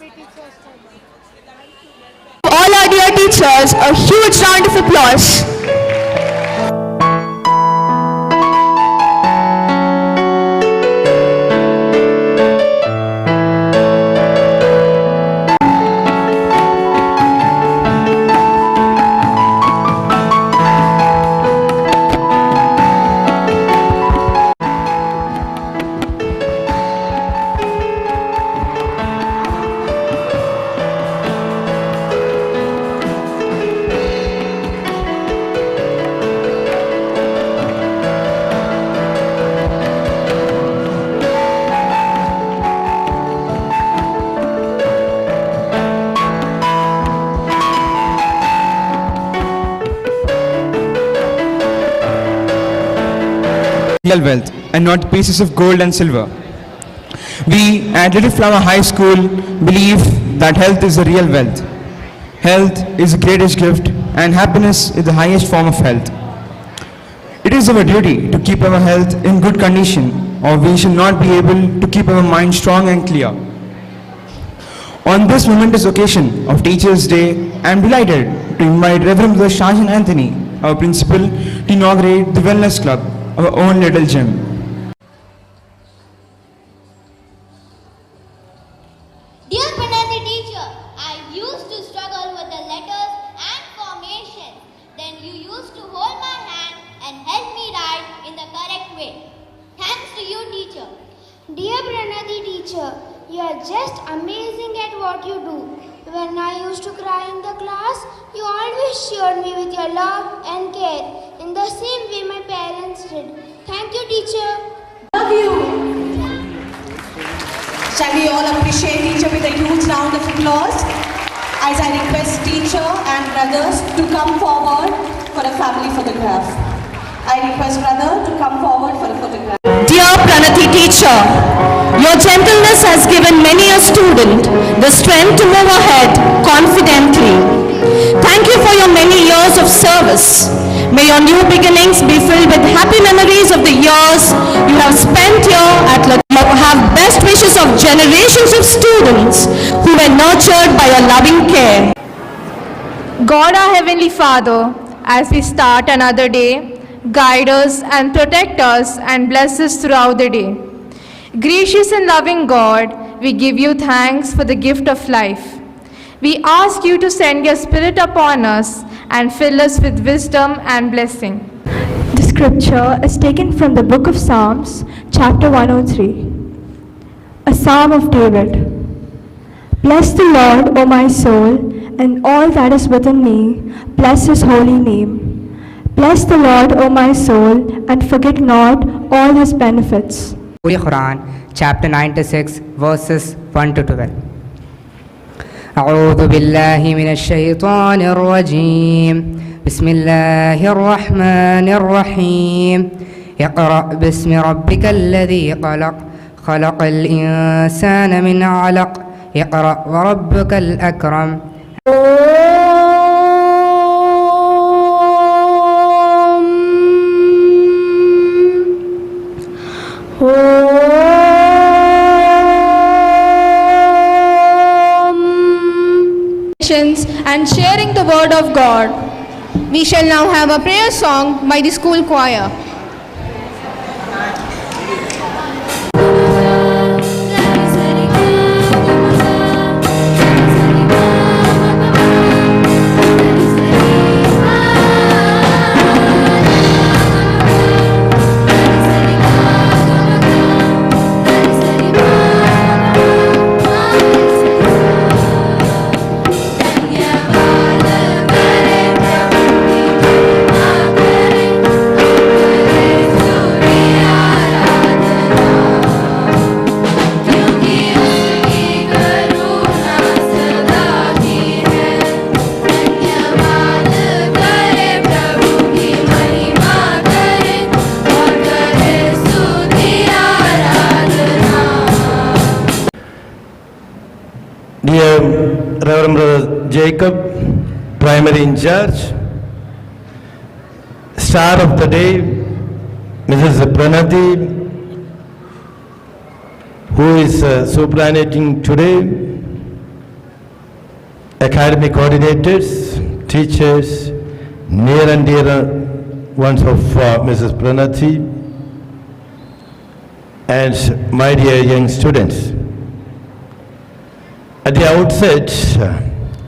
All our dear teachers, a huge round of applause. Real wealth and not pieces of gold and silver. We at Little Flower High School believe that health is the real wealth. Health is the greatest gift and happiness is the highest form of health. It is our duty to keep our health in good condition or we shall not be able to keep our mind strong and clear. On this momentous occasion of Teachers' Day, I am delighted to invite Reverend Brother Shajan Antony, our principal, to inaugurate the Wellness Club, our own little gym. Dear Pranathi teacher, I used to struggle with the letters and formations. Then you used to hold my hand and help me write in the correct way. Thanks to you, teacher. Dear Pranathi teacher, you are just amazing at what you do. When I used to cry in the class, you always cheered me with your love and care, in the same way my parents did. Thank you, teacher. Love you. Shall we all appreciate teacher with a huge round of applause? As I request teacher and brothers to come forward for a family photograph. I request brother to come forward for a photograph. Dear Pranathi teacher, your gentleness has given many a student the strength to move ahead confidently. Thank you for your many years of service. May your new beginnings be filled with happy memories of the years you have spent here at have best wishes of generations of students who were nurtured by your loving care. God our Heavenly Father, as we start another day, guide us and protect us and bless us throughout the day. Gracious and loving God, we give you thanks for the gift of life. We ask you to send your Spirit upon us and fill us with wisdom and blessing. The scripture is taken from the book of Psalms, chapter 103. A psalm of David. Bless the Lord, O my soul, and all that is within me. Bless his holy name. Bless the Lord, O my soul, and forget not all his benefits. Holy Quran, chapter 96, verses 1 to 12. أعوذ بالله من الشيطان الرجيم بسم الله الرحمن الرحيم اقرأ باسم ربك الذي خلق خلق الإنسان من علق اقرأ وربك الأكرم And sharing the word of God. We shall now have a prayer song by the school choir. Dear Reverend Brother Jacob, Primary in Charge, Star of the Day, Mrs. Pranathi, who is superannuating today, academic coordinators, teachers, near and dear ones of Mrs. Pranathi, and my dear young students. At the outset,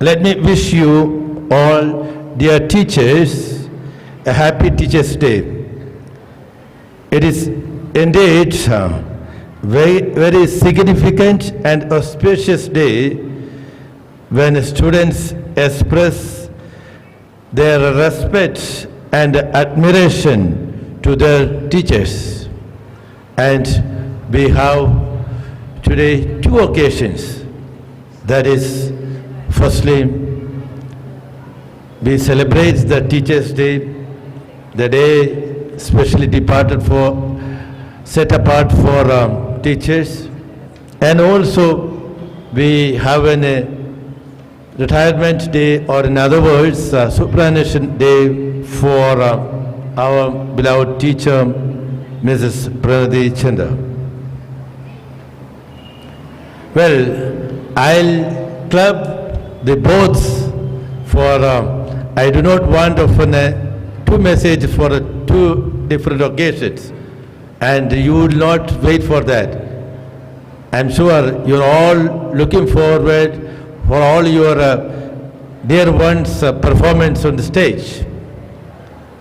let me wish you all, dear teachers, a happy Teachers' Day. It is indeed very significant and auspicious day when students express their respect and admiration to their teachers. And we have today two occasions. That is, firstly, we celebrate the Teachers' Day, the day specially set apart for teachers, and also we have a retirement day, or in other words, Superannuation Day for our beloved teacher, Mrs. Pranathi Chander. Well, I'll club the both for, I do not want often two messages for two different occasions, and you will not wait for that. I'm sure you're all looking forward for all your dear ones' performance on the stage.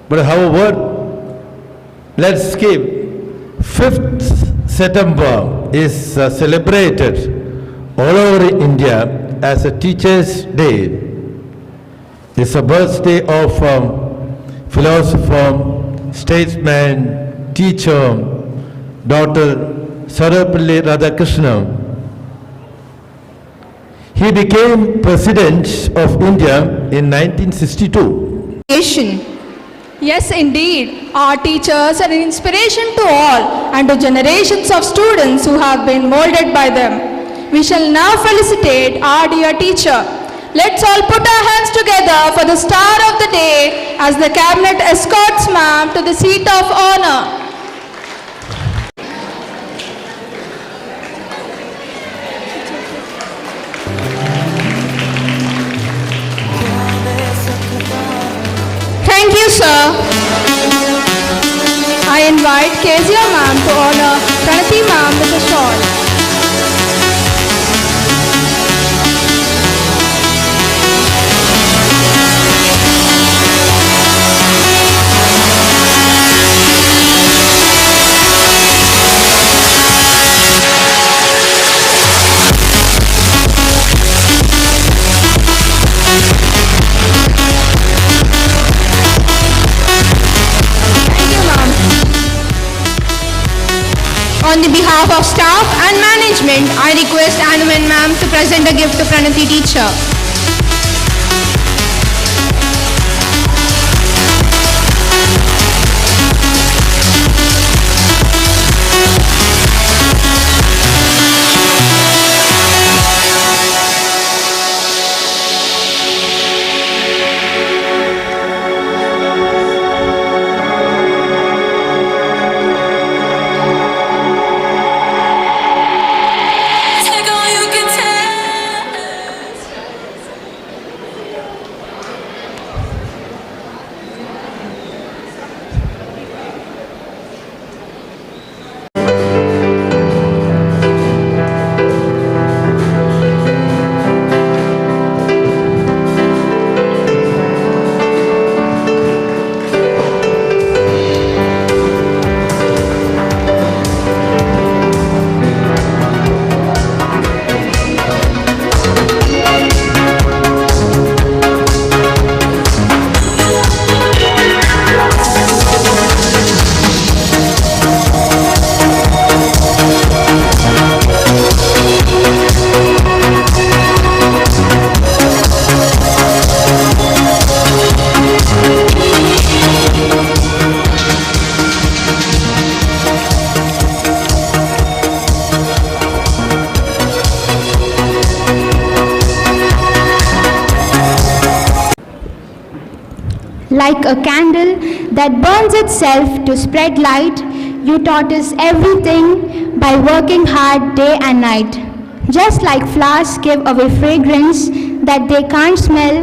But however, let's keep 5th September is celebrated all over India as a Teachers' Day. It's a birthday of philosopher, statesman, teacher, Dr. Sarvepalli Radhakrishnan. He became President of India in 1962. Yes, indeed, our teachers are an inspiration to all and to generations of students who have been molded by them. We shall now felicitate our dear teacher. Let's all put our hands together for the star of the day as the cabinet escorts ma'am to the seat of honor. Thank you, sir. I invite Kezia ma'am to honor Pranathi ma'am with a shawl. On the behalf of staff and management, I request Anuman ma'am to present a gift to Pranathi teacher. Like a candle that burns itself to spread light, you taught us everything by working hard day and night. Just like flowers give away fragrance that they can't smell,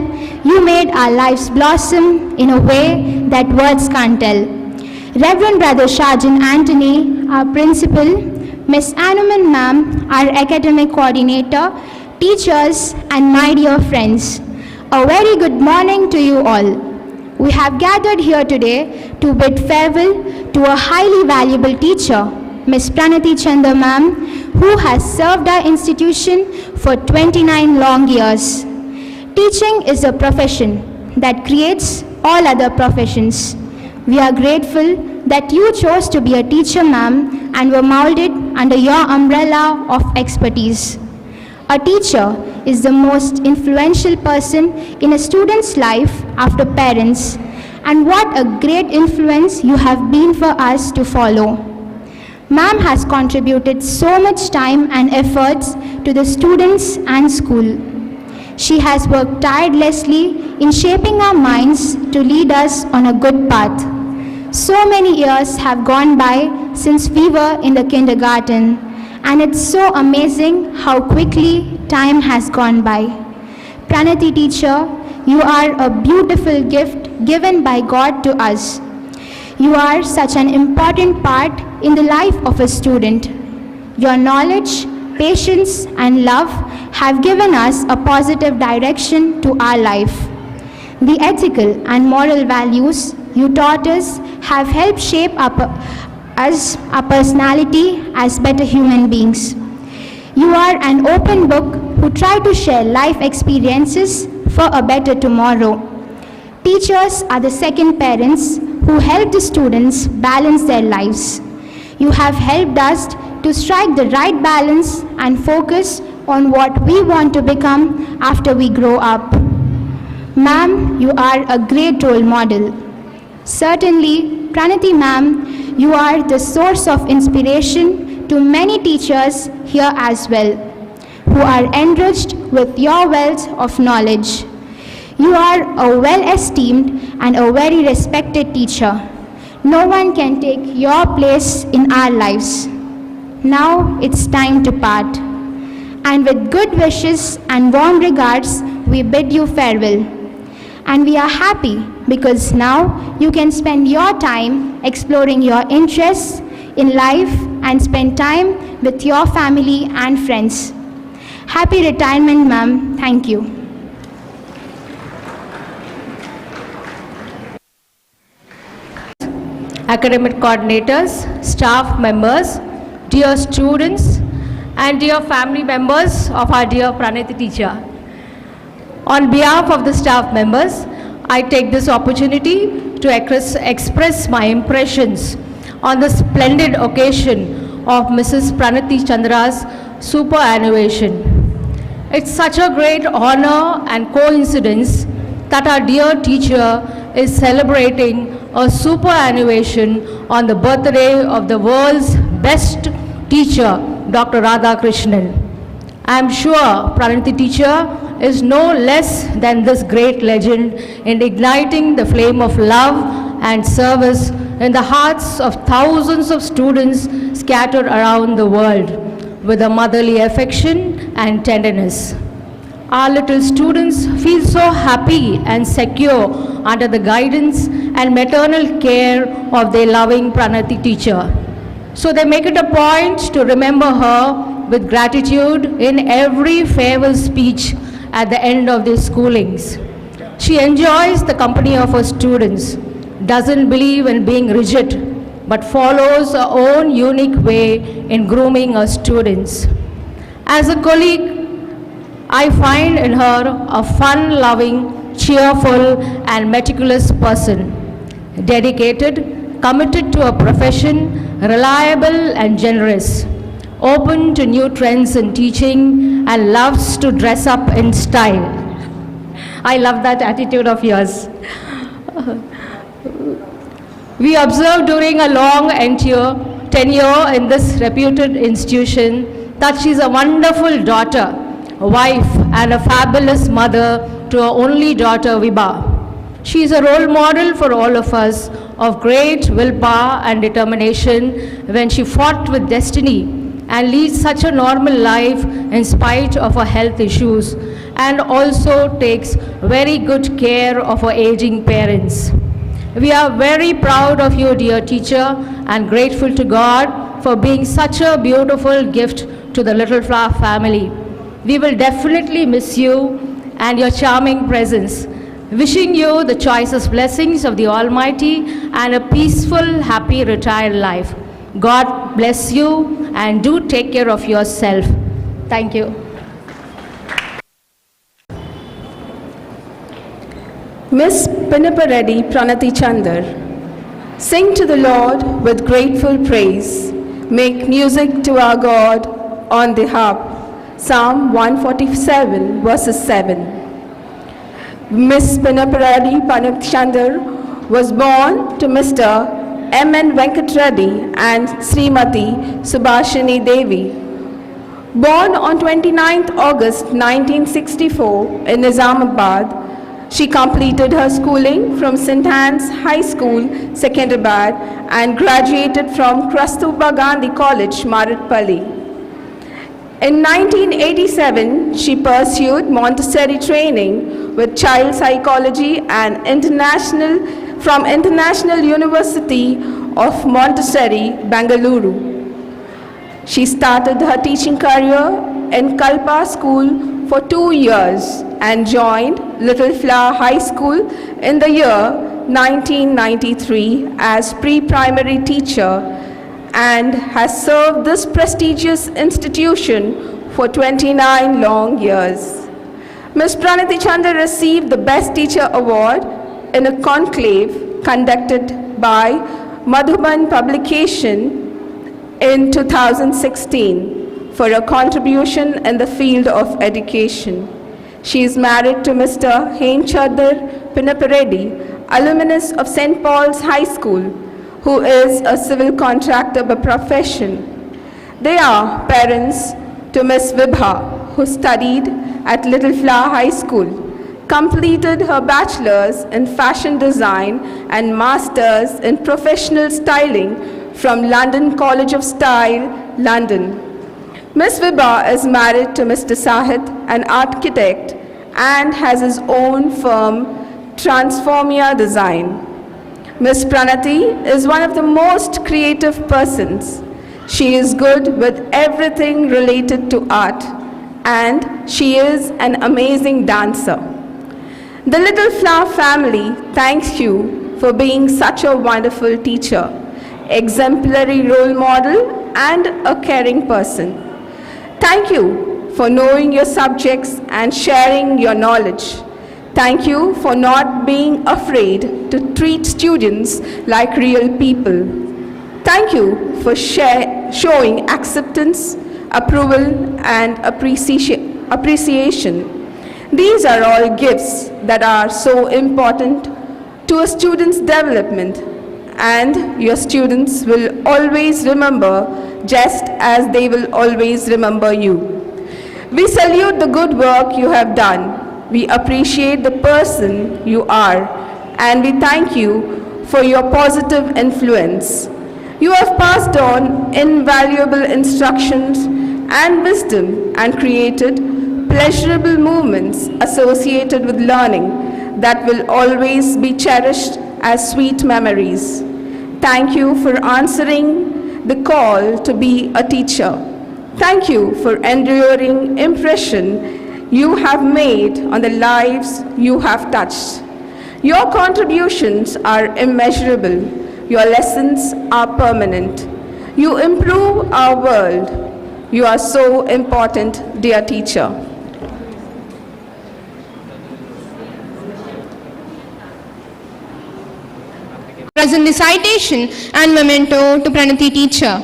you made our lives blossom in a way that words can't tell. Reverend Brother Shajan Antony, our principal, Miss Anuman Ma'am, our academic coordinator, teachers, and my dear friends, a very good morning to you all. We have gathered here today to bid farewell to a highly valuable teacher, Miss Pranathi Chander Ma'am, who has served our institution for 29 long years. Teaching is a profession that creates all other professions. We are grateful that you chose to be a teacher, ma'am, and were molded under your umbrella of expertise. A teacher is the most influential person in a student's life after parents, and what a great influence you have been for us to follow. Ma'am has contributed so much time and efforts to the students and school. She has worked tirelessly in shaping our minds to lead us on a good path. So many years have gone by since we were in the kindergarten, and it's so amazing how quickly time has gone by. Pranathi teacher, you are a beautiful gift given by God to us. You are such an important part in the life of a student. Your knowledge, patience, and love have given us a positive direction to our life. The ethical and moral values you taught us have helped shape our personality as better human beings. You are an open book who try to share life experiences for a better tomorrow. Teachers are the second parents who help the students balance their lives. You have helped us to strike the right balance and focus on what we want to become after we grow up. Ma'am, you are a great role model. Certainly, Pranathi ma'am, you are the source of inspiration to many teachers here as well, who are enriched with your wealth of knowledge. You are a well-esteemed and a very respected teacher. No one can take your place in our lives. Now it's time to part. And with good wishes and warm regards, we bid you farewell. And we are happy because now you can spend your time exploring your interests in life and spend time with your family and friends. Happy retirement, ma'am. Thank you. Academic coordinators, staff members, dear students, and dear family members of our dear Pranathi teacher. On behalf of the staff members, I take this opportunity to express my impressions on the splendid occasion of Mrs. Pranathi Chandra's superannuation. It's such a great honor and coincidence that our dear teacher is celebrating a superannuation on the birthday of the world's best teacher, Dr. Radhakrishnan. I am sure Pranathi teacher is no less than this great legend in igniting the flame of love and service in the hearts of thousands of students scattered around the world with a motherly affection and tenderness. Our little students feel so happy and secure under the guidance and maternal care of their loving Pranathi teacher. So they make it a point to remember her with gratitude in every farewell speech at the end of their schoolings. She enjoys the company of her students, doesn't believe in being rigid, but follows her own unique way in grooming her students. As a colleague, I find in her a fun-loving, cheerful, and meticulous person, dedicated, committed to a profession, reliable and generous, open to new trends in teaching, and loves to dress up in style. I love that attitude of yours. We observed during a long tenure in this reputed institution that she's a wonderful daughter, a wife, and a fabulous mother to her only daughter, Vibha. She is a role model for all of us of great willpower and determination when she fought with destiny and leads such a normal life in spite of her health issues and also takes very good care of our aging parents. We are very proud of you, dear teacher, and grateful to God for being such a beautiful gift to the Little Flower family. We will definitely miss you and your charming presence. Wishing you the choicest blessings of the Almighty and a peaceful, happy, retired life. God bless you and do take care of yourself. Thank you. Miss Pinnapareddy Pranathi Chander. Sing to the Lord with grateful praise. Make music to our God on the harp. Psalm 147 verses 7. Miss Pinnapareddy Pranathi Chander was born to Mr. M.N. Venkat Reddy and Srimati Subhashini Devi. Born on 29th August 1964 in Nizamabad, she completed her schooling from St. Anne's High School, Secunderabad, and graduated from Kastubha Gandhi College, Maratpalli. In 1987, she pursued Montessori training with child psychology and from International University of Montessori, Bengaluru. She started her teaching career in Kalpa School for 2 years and joined Little Flower High School in the year 1993 as pre-primary teacher and has served this prestigious institution for 29 long years. Ms. Pranathi Chander received the Best Teacher Award in a conclave conducted by Madhuban Publication in 2016 for a contribution in the field of education. She is married to Mr. Hemchandar Pinnapareddy, alumnus of St. Paul's High School, who is a civil contractor by profession. They are parents to Ms. Vibha, who studied at Little Flower High School, completed her bachelor's in fashion design and master's in professional styling from London College of Style, London. Ms. Vibha is married to Mr. Sahit, an architect, and has his own firm, Transformia Design. Ms. Pranathi is one of the most creative persons. She is good with everything related to art, and she is an amazing dancer. The Little Flower family thanks you for being such a wonderful teacher, exemplary role model, and a caring person. Thank you for knowing your subjects and sharing your knowledge. Thank you for not being afraid to treat students like real people. Thank you for showing acceptance, approval, and appreciation. These are all gifts that are so important to a student's development, and your students will always remember just as they will always remember you. We salute the good work you have done. We appreciate the person you are, and we thank you for your positive influence. You have passed on invaluable instructions and wisdom and created pleasurable moments associated with learning that will always be cherished as sweet memories. Thank you for answering the call to be a teacher. Thank you for enduring impression you have made on the lives you have touched. Your contributions are immeasurable. Your lessons are permanent. You improve our world. You are so important, dear teacher. Present the citation and memento to Pranathi teacher.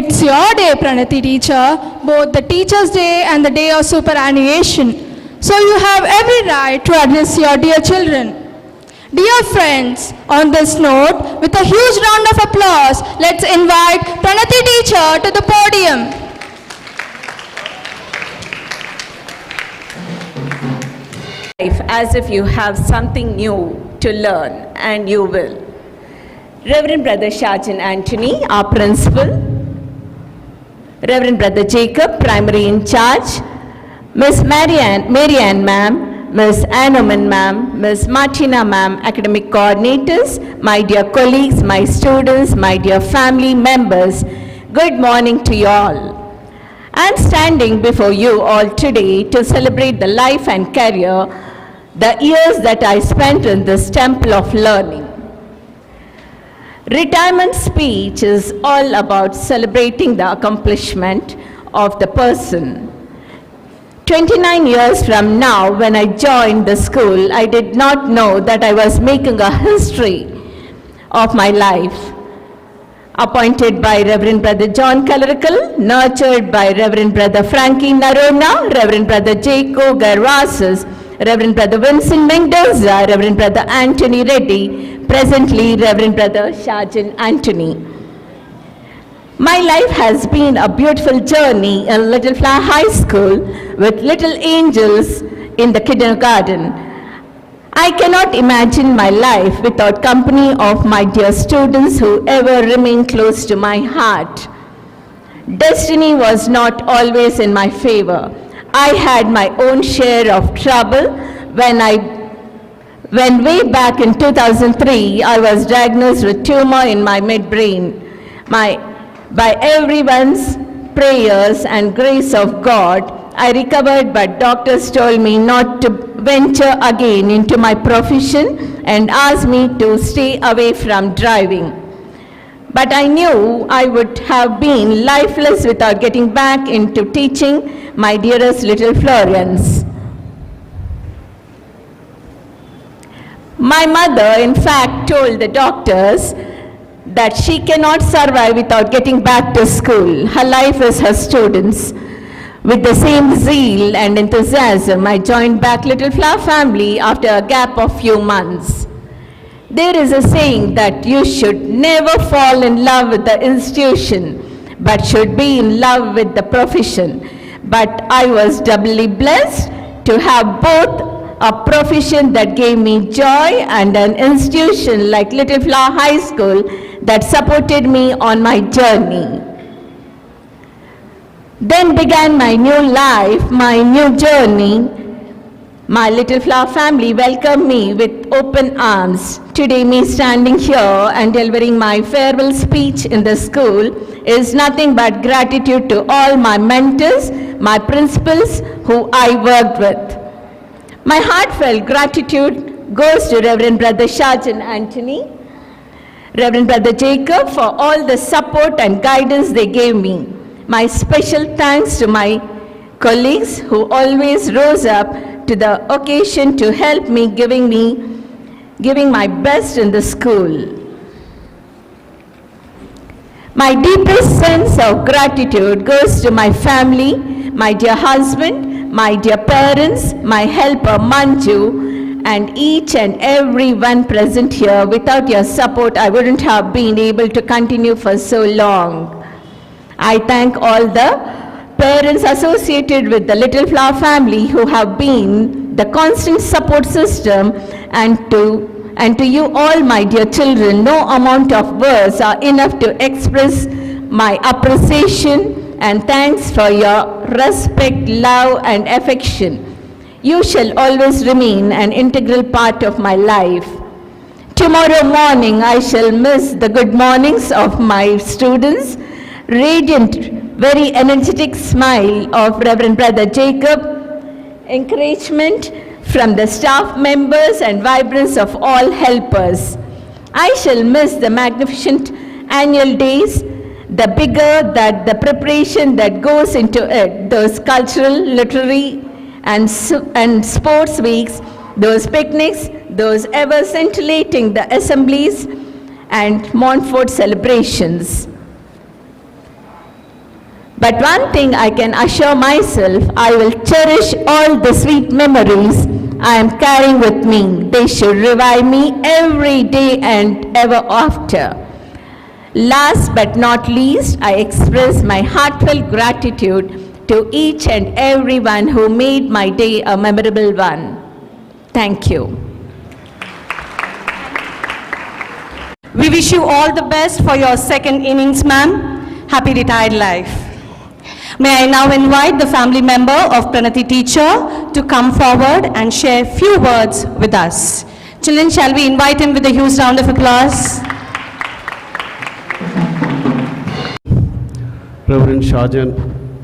it's your day, Pranathi teacher, both the Teacher's Day and the day of superannuation. So you have every right to address your dear children. Dear friends, on this note, with a huge round of applause, let's invite Pranathi teacher to the podium. Life as if you have something new to learn, and you will. Reverend Brother Shajan Antony, our principal, Reverend Brother Jacob, primary in charge, Miss Marianne ma'am, Miss Anoman ma'am, Miss Martina ma'am, academic coordinators, my dear colleagues, my students, my dear family members, good morning to you all. I am standing before you all today to celebrate the life and career, the years that I spent in this temple of learning. Retirement speech is all about celebrating the accomplishment of the person. 29 years from now, when I joined the school, I did not know that I was making a history of my life. Appointed by Reverend Brother John Calorical, nurtured by Reverend Brother Frankie Narona, Reverend Brother Jaco Garvasis, Reverend Brother Vincent Mendoza, Reverend Brother Anthony Reddy, presently Reverend Brother Shajan Antony. My life has been a beautiful journey in Little Flower High School with little angels in the kindergarten. I cannot imagine my life without company of my dear students who ever remain close to my heart. Destiny was not always in my favor. I had my own share of trouble when way back in 2003, I was diagnosed with tumor in my midbrain. By everyone's prayers and grace of God, I recovered, but doctors told me not to venture again into my profession and asked me to stay away from driving. But I knew I would have been lifeless without getting back into teaching my dearest little Florians. My mother, in fact, told the doctors that she cannot survive without getting back to school. Her life is her students. With the same zeal and enthusiasm, I joined back Little Flower family after a gap of few months. There is a saying that you should never fall in love with the institution, but should be in love with the profession. But I was doubly blessed to have both a profession that gave me joy and an institution like Little Flower High School that supported me on my journey. Then began my new life, my new journey. My Little Flower family welcomed me with open arms. Today, me standing here and delivering my farewell speech in the school is nothing but gratitude to all my mentors, my principals who I worked with. My heartfelt gratitude goes to Reverend Brother Shajan Antony, Reverend Brother Jacob for all the support and guidance they gave me. My special thanks to my colleagues who always rose up to the occasion to help me, giving my best in the school. My deepest sense of gratitude goes to my family, my dear husband, my dear parents, my helper Manju, and each and every one present here. Without your support, I wouldn't have been able to continue for so long. I thank all the parents associated with the Little Flower family who have been the constant support system, and to you all, my dear children, no amount of words are enough to express my appreciation and thanks for your respect, love and affection. You shall always remain an integral part of my life. Tomorrow morning I shall miss the good mornings of my students, radiant, very energetic smile of Reverend Brother Jacob, encouragement from the staff members and vibrance of all helpers. I shall miss the magnificent annual days, the bigger that the preparation that goes into it, those cultural, literary and sports weeks, those picnics, those ever scintillating the assemblies and Montfort celebrations. But one thing I can assure myself, I will cherish all the sweet memories I am carrying with me. They should revive me every day and ever after. Last but not least, I express my heartfelt gratitude to each and everyone who made my day a memorable one. Thank you. We wish you all the best for your second innings, ma'am. Happy retired life. May I now invite the family member of Pranathi teacher to come forward and share a few words with us. Children, shall we invite him with a huge round of applause? Reverend Shajan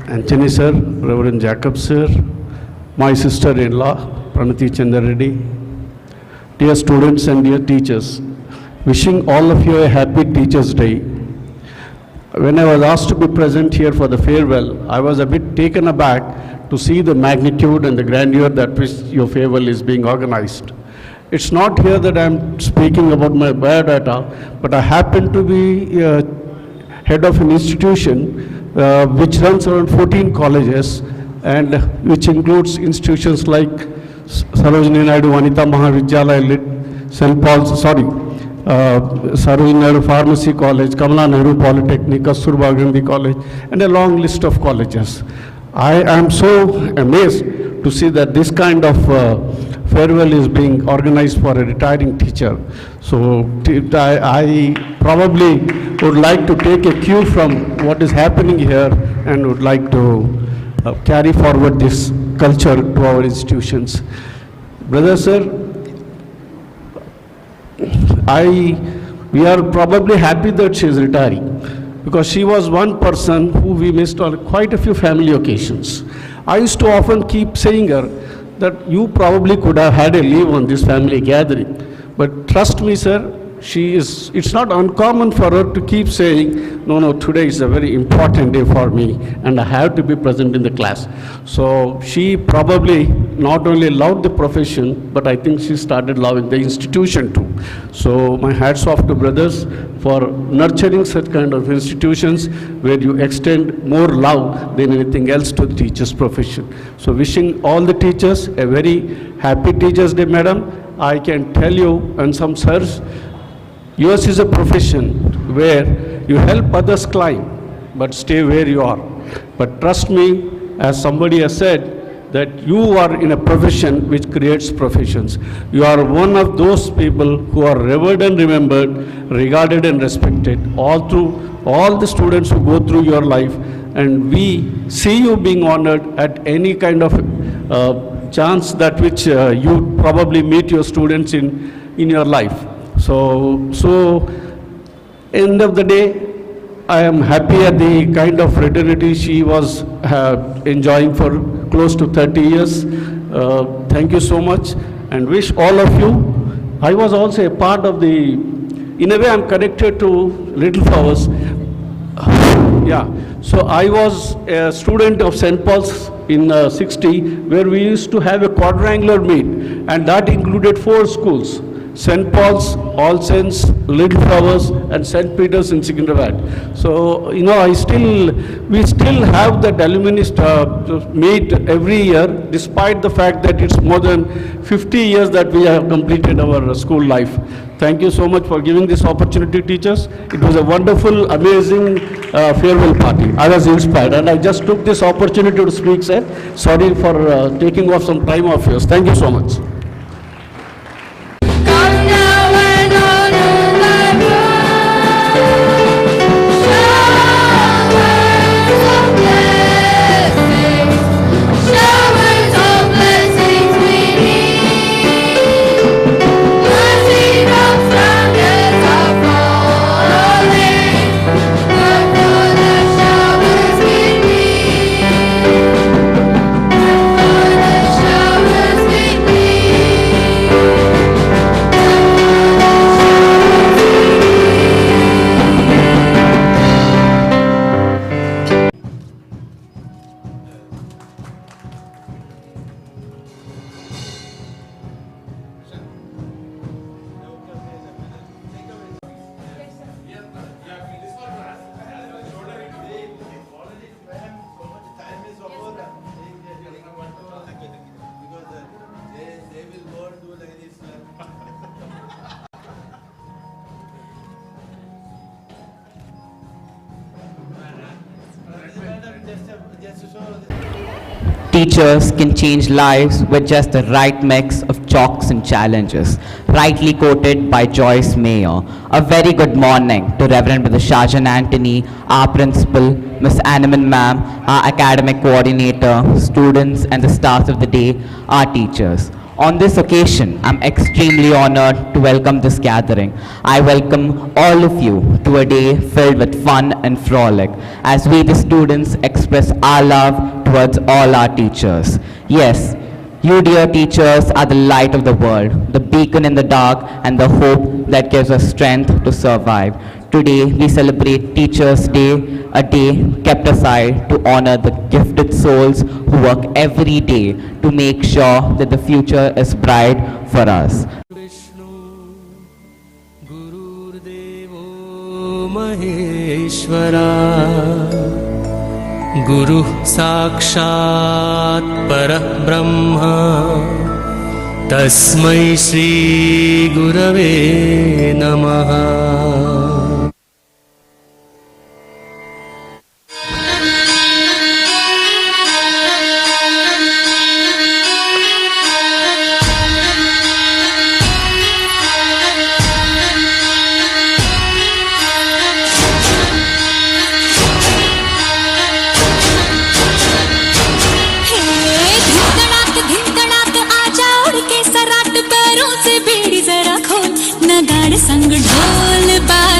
Antony sir, Reverend Jacob sir, my sister-in-law Pranathi Chander, dear students and dear teachers, wishing all of you a happy Teachers' Day. When I was asked to be present here for the farewell, I was a bit taken aback to see the magnitude and the grandeur that which your farewell is being organized. It's not here that I'm speaking about my biodata, but I happen to be head of an institution which runs around 14 colleges and which includes institutions like Sarojini Naidu Vanita Mahavidyalaya, St. Paul's, Sarojini Naidu Pharmacy College, Kamala Nehru Polytechnic, Kasturba Gandhi College, and a long list of colleges. I am so amazed to see that this kind of farewell is being organized for a retiring teacher. So I probably would like to take a cue from what is happening here and would like to carry forward this culture to our institutions. Brother sir, we are probably happy that she is retiring because she was one person who we missed on quite a few family occasions. I used to often keep saying her that you probably could have had a leave on this family gathering. But trust me, sir, it's not uncommon for her to keep saying, no, today is a very important day for me and I have to be present in the class. So she probably not only loved the profession, but I think she started loving the institution too. So my hats off to brothers for nurturing such kind of institutions where you extend more love than anything else to the teacher's profession. So wishing all the teachers a very happy Teachers' Day, madam. I can tell you, and some sirs, yours is a profession where you help others climb, but stay where you are. But trust me, as somebody has said, that you are in a profession which creates professions. You are one of those people who are revered and remembered, regarded and respected, all through all the students who go through your life. And we see you being honored at any kind of chance that which you probably meet your students in your life. So end of the day, I am happy at the kind of fraternity she was enjoying for close to 30 years. Thank you so much and wish all of you. I was also a part of the, in a way I'm connected to Little Flowers. Yeah, so I was a student of St. Paul's in 60, where we used to have a quadrangular meet, and that included 4 schools: St. Paul's, All Saints, Little Flowers, and St. Peter's in Secunderabad. So, we still have that alumni meet every year, despite the fact that it's more than 50 years that we have completed our school life. Thank you so much for giving this opportunity, teachers. It was a wonderful, amazing farewell party. I was inspired, and I just took this opportunity to speak, sir. Sorry for taking off some time of yours. Thank you so much. Showers with me. Teachers can change lives with just the right mix of chalks and challenges. Rightly quoted by Joyce Mayer. A very good morning to Reverend Brother Shajan Antony, our principal, Miss Anneman ma'am, our academic coordinator, students and the stars of the day, our teachers. On this occasion, I'm extremely honored to welcome this gathering. I welcome all of you to a day filled with fun and frolic as we the students express our love towards all our teachers. Yes, you dear teachers are the light of the world, the beacon in the dark and the hope that gives us strength to survive. Today we celebrate Teachers' Day, a day kept aside to honor the gifted souls who work every day to make sure that the future is bright for us. Guru Sakshat Parabrahma Tasmai Shri Gurave Namaha. संग ढोल बा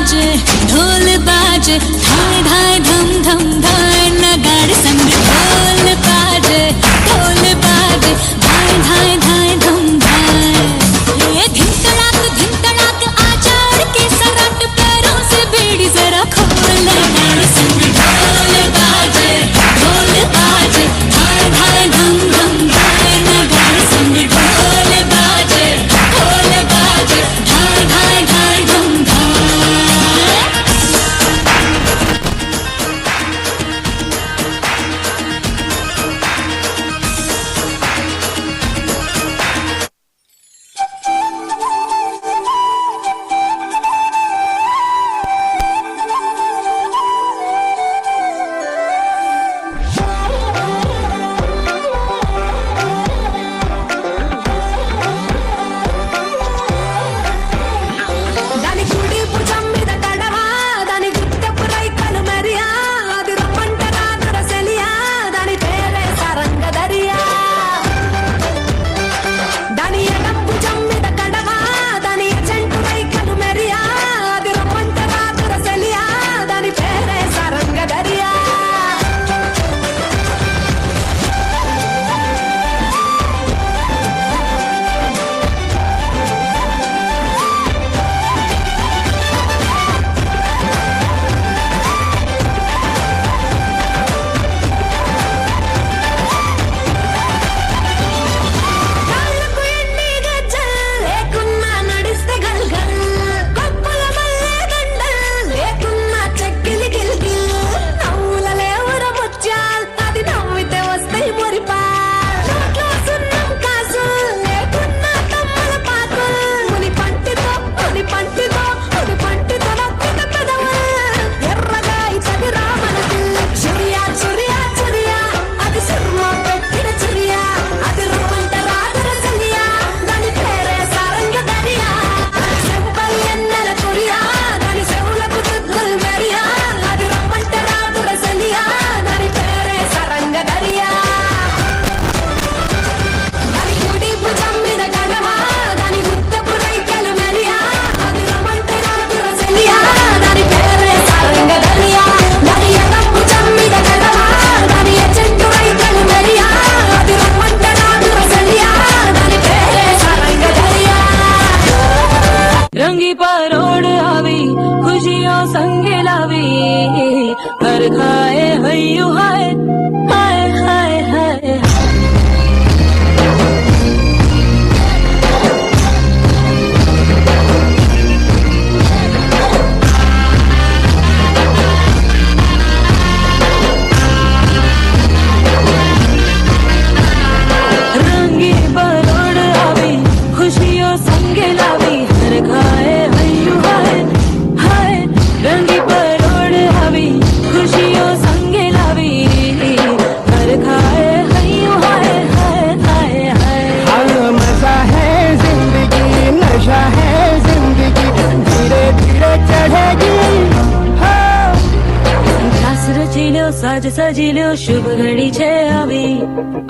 वाजिल्यो शुभ घडी छे आवी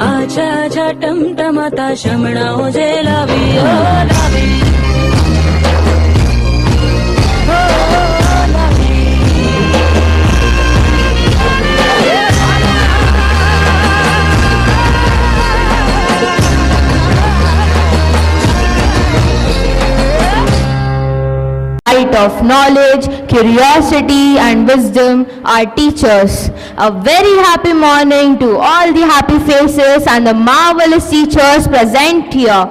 आछा आछा टमटमाता शमणाओ जे लावी ओ लावी Light of knowledge, curiosity and wisdom are teachers. A very happy morning to all the happy faces and the marvelous teachers present here.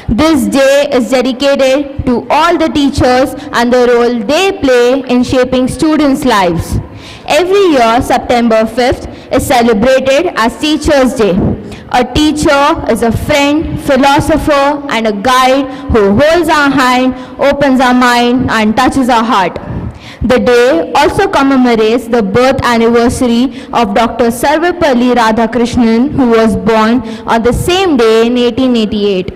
This day is dedicated to all the teachers and the role they play in shaping students' lives. Every year, September 5th is celebrated as Teachers' Day. A teacher is a friend, philosopher and a guide who holds our hand, opens our mind and touches our heart. The day also commemorates the birth anniversary of Dr. Sarvepalli Radhakrishnan, who was born on the same day in 1888.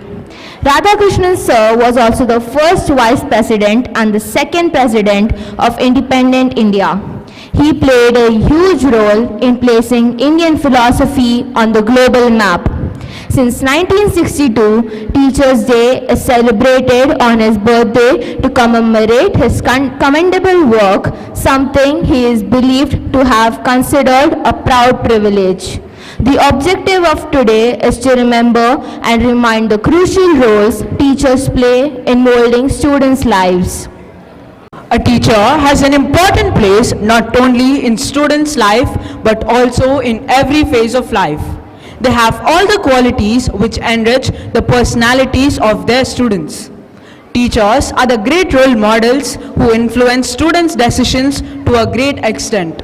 Radhakrishnan sir was also the first vice president and the second president of independent India. He played a huge role in placing Indian philosophy on the global map. Since 1962, Teachers' Day is celebrated on his birthday to commemorate his commendable work, something he is believed to have considered a proud privilege. The objective of today is to remember and remind the crucial roles teachers play in molding students' lives. A teacher has an important place not only in students' life but also in every phase of life. They have all the qualities which enrich the personalities of their students. Teachers are the great role models who influence students' decisions to a great extent.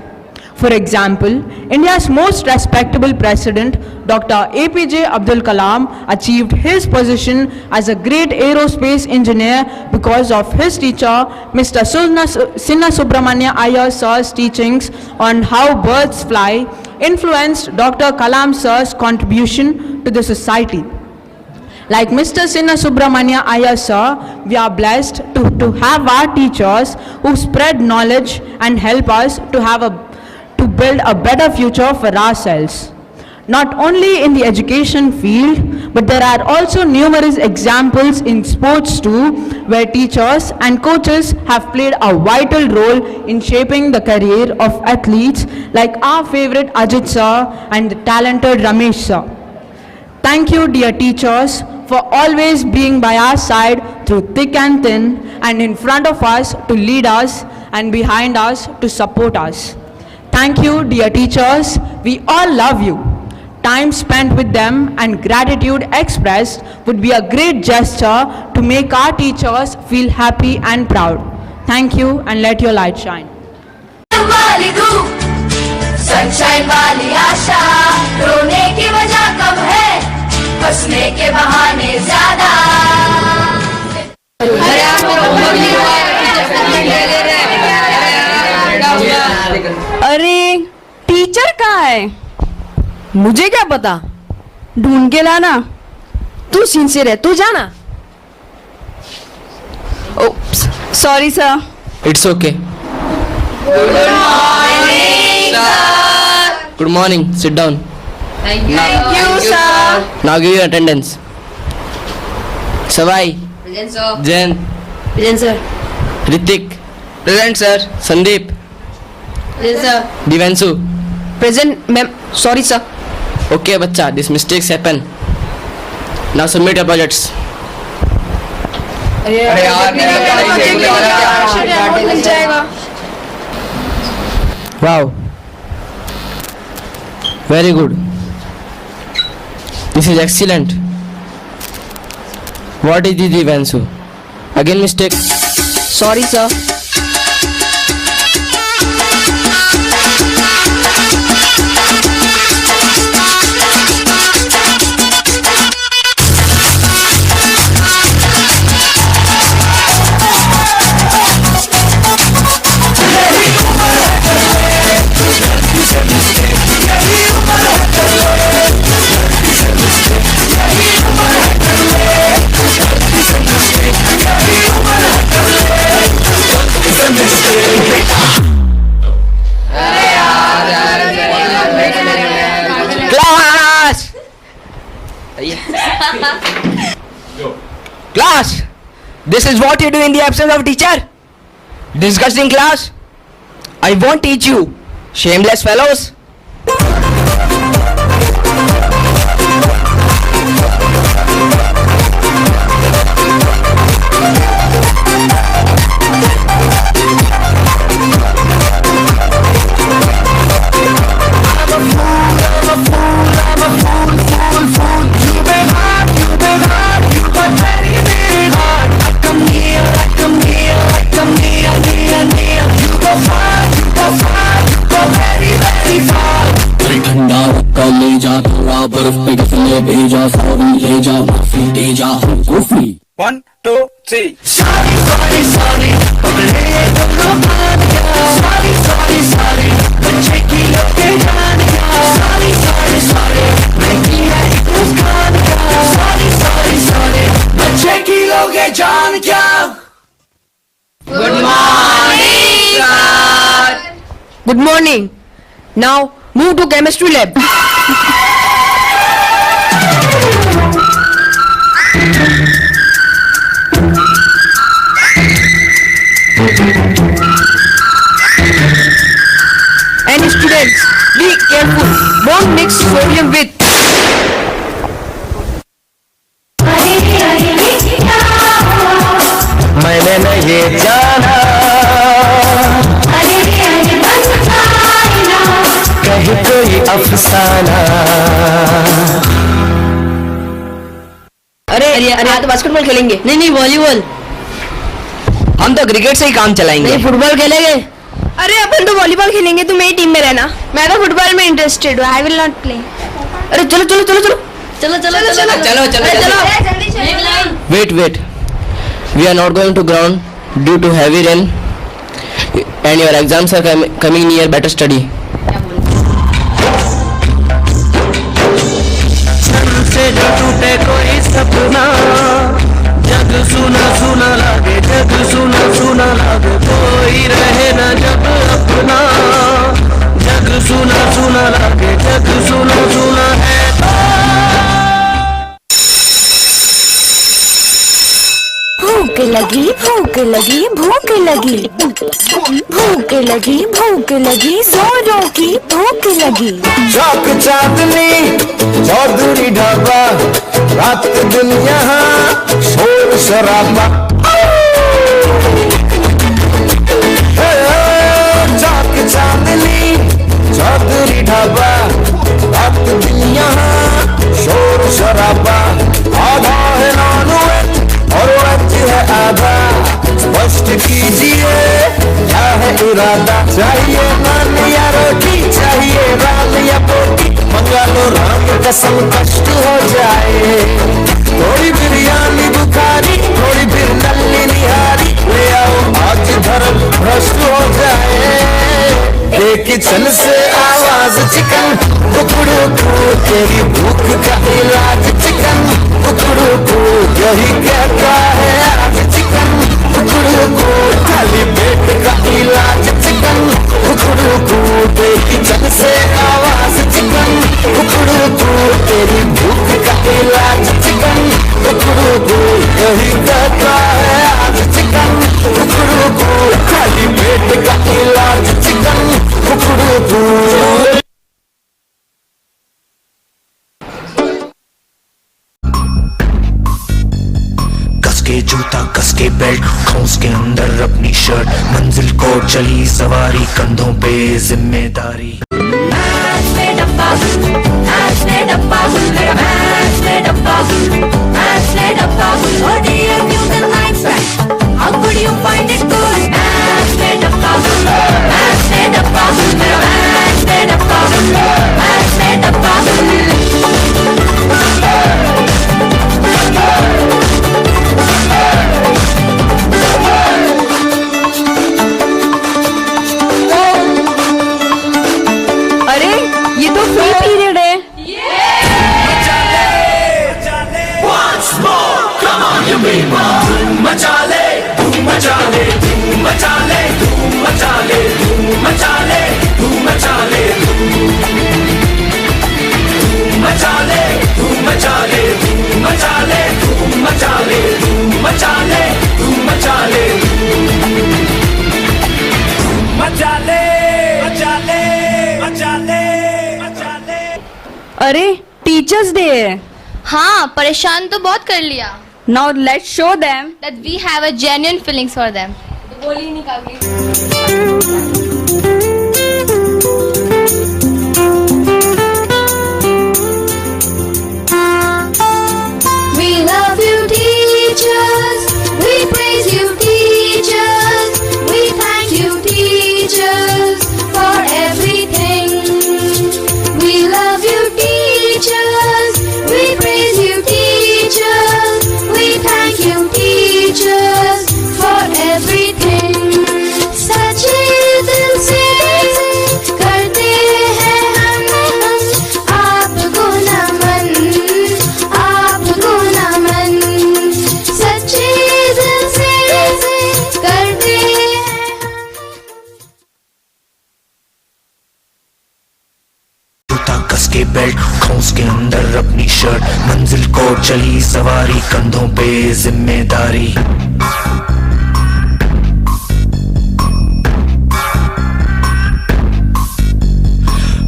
For example, India's most respectable president, Dr. APJ Abdul Kalam, achieved his position as a great aerospace engineer because of his teacher, Mr. Sinna Subramania Iyer sir's teachings on how birds fly influenced Dr. Kalam sir's contribution to the society. Like Mr. Sinna Subramania Iyer sir, we are blessed to have our teachers who spread knowledge and help us to build a better future for ourselves. Not only in the education field, but there are also numerous examples in sports too, where teachers and coaches have played a vital role in shaping the career of athletes like our favorite Ajit sir and the talented Ramesh sir. Thank you, dear teachers, for always being by our side through thick and thin, and in front of us to lead us and behind us to support us. Thank you, dear teachers. We all love you. Time spent with them and gratitude expressed would be a great gesture to make our teachers feel happy and proud. Thank you, and let your light shine. Sunshine वाली आशा, रोने की वजह कम है, हंसने के बहाने ज्यादा। अरे टीचर कहाँ है? मुझे क्या पता, ढूंढ के लाना। तू सिंसियर है, तू जाना। Sorry sir. It's okay. Good morning, sir. Good morning. Sit down. Thank you, sir. Now give your attendance. Savai. Present, sir. Jen. Present, sir. Ritik. Present, sir. Sandeep. Present, sir. Divansu. Present, ma'am. Sorry, sir. Okay, bacha. These mistakes happen. Now submit your projects. Wow. Very good. This is excellent. What is this, Divansu? Again mistake. Sorry, sir. Class, this is what you do in the absence of teacher. Disgusting class. I won't teach you. Shameless fellows. ठंडा रखा ले जा थोड़ा बर्फ पे किसने भेजा sorry ले जा माफी दे जा हमको फ्री 1, 2, 3. Sorry, sorry, sorry, पगले दोनों मान गया Sorry, sorry, sorry, बच्चे की लोगे जान गया Sorry, sorry, sorry, मैं किया एक मुस्कान गया Sorry, sorry, sorry, बच्चे की लोगे जान गया Good morning, sir. Good morning. Now move to chemistry lab. And students, be careful. Don't mix sodium with. मैंने नहीं जाना कहीं कोई अफसाना अरे आज तो बास्केटबॉल खेलेंगे नहीं वॉलीबॉल हम तो क्रिकेट से ही काम चलाएंगे नहीं फुटबॉल खेलेंगे अरे अपन तो वॉलीबॉल खेलेंगे तुम मेरी टीम में रहना मैं तो फुटबॉल में इंटरेस्टेड हूँ आई विल नॉट प्ले अरे चलो चलो चलो चलो चलो चलो चलो चलो चलो wait we are not going to ground due to heavy rain and your exams are coming near better study से जो टूटे कोई सपना जग सुना सुना लागे जग सुना सुना लागे कोई रहे ना जब अपना जग सुना सुना लागे जग सुना सुना है भूख लगी भूख लगी भूख लगी भूख लगी भूख लगी जोरों की भूख लगी चौक चांदनी चौधरी ढाबा रात दिन यहाँ शोर शराबा चौक चांदनी चौधरी ढाबा रात दिन यहाँ शोर शराबा आधा है नॉन वेज और वेज है आधा स्पष्ट कीजिए क्या है इरादा चाहिए नान या रोटी चाहिए राल या पोटी मंगा लो राम कसम कष्ट हो जाए थोड़ी बिरयानी बुखारी थोड़ी फिर नल्ली निहारी ले आओ आज धर्म भ्रष्ट हो जाए एक किचन से आवाज चिकन कुकड़ू को तेरी भूख का इलाज चिकन कुकड़ू को यही कहता है आज चिकन कुकड़ू को खाली पेट का इलाज चिकन कुकड़ू को तेरी किचन से आवाज चिकन कुकड़ू को तेरी भूख का इलाज चिकन कुकड़ू को यही कहता है आज चिकन कुकड़ू को खाली पेट का इलाज चिकन कुकड़ू को कसके जूता कसके बेल्ट खौस के अंदर अपनी शर्ट मंजिल को चली सवारी कंधों पे जिम्मेदारी How could you find it good? Match made up puzzle. Match made up puzzle. Match made up puzzle. Match made up puzzle. अरे ये तो फ्री पीरियड है Once more, come on, you people. धूम मचा ले, धूम मचा ले, धूम मचा ले, धूम मचा ले, धूम मचा ले, धूम मचा ले, धूम मचा ले, धूम मचा ले, अरे टीचर्स डे है। हाँ, परेशान तो बहुत कर लिया। Now let's show them that we have a genuine feelings for them. गोली निकाली। We love you teachers, we praise you teachers, we thank you teachers for everything. We love you teachers, we praise you teachers, we thank you teachers for everything. सच्चे दिल से करते हैं हम आपको नमन, आपको नमन। सच्चे दिल से करते हैं। जूता कस के बेल्ट खौस के अंदर अपनी शर्ट, मंजिल को चली सवारी, कंधों पे जिम्मेदारी।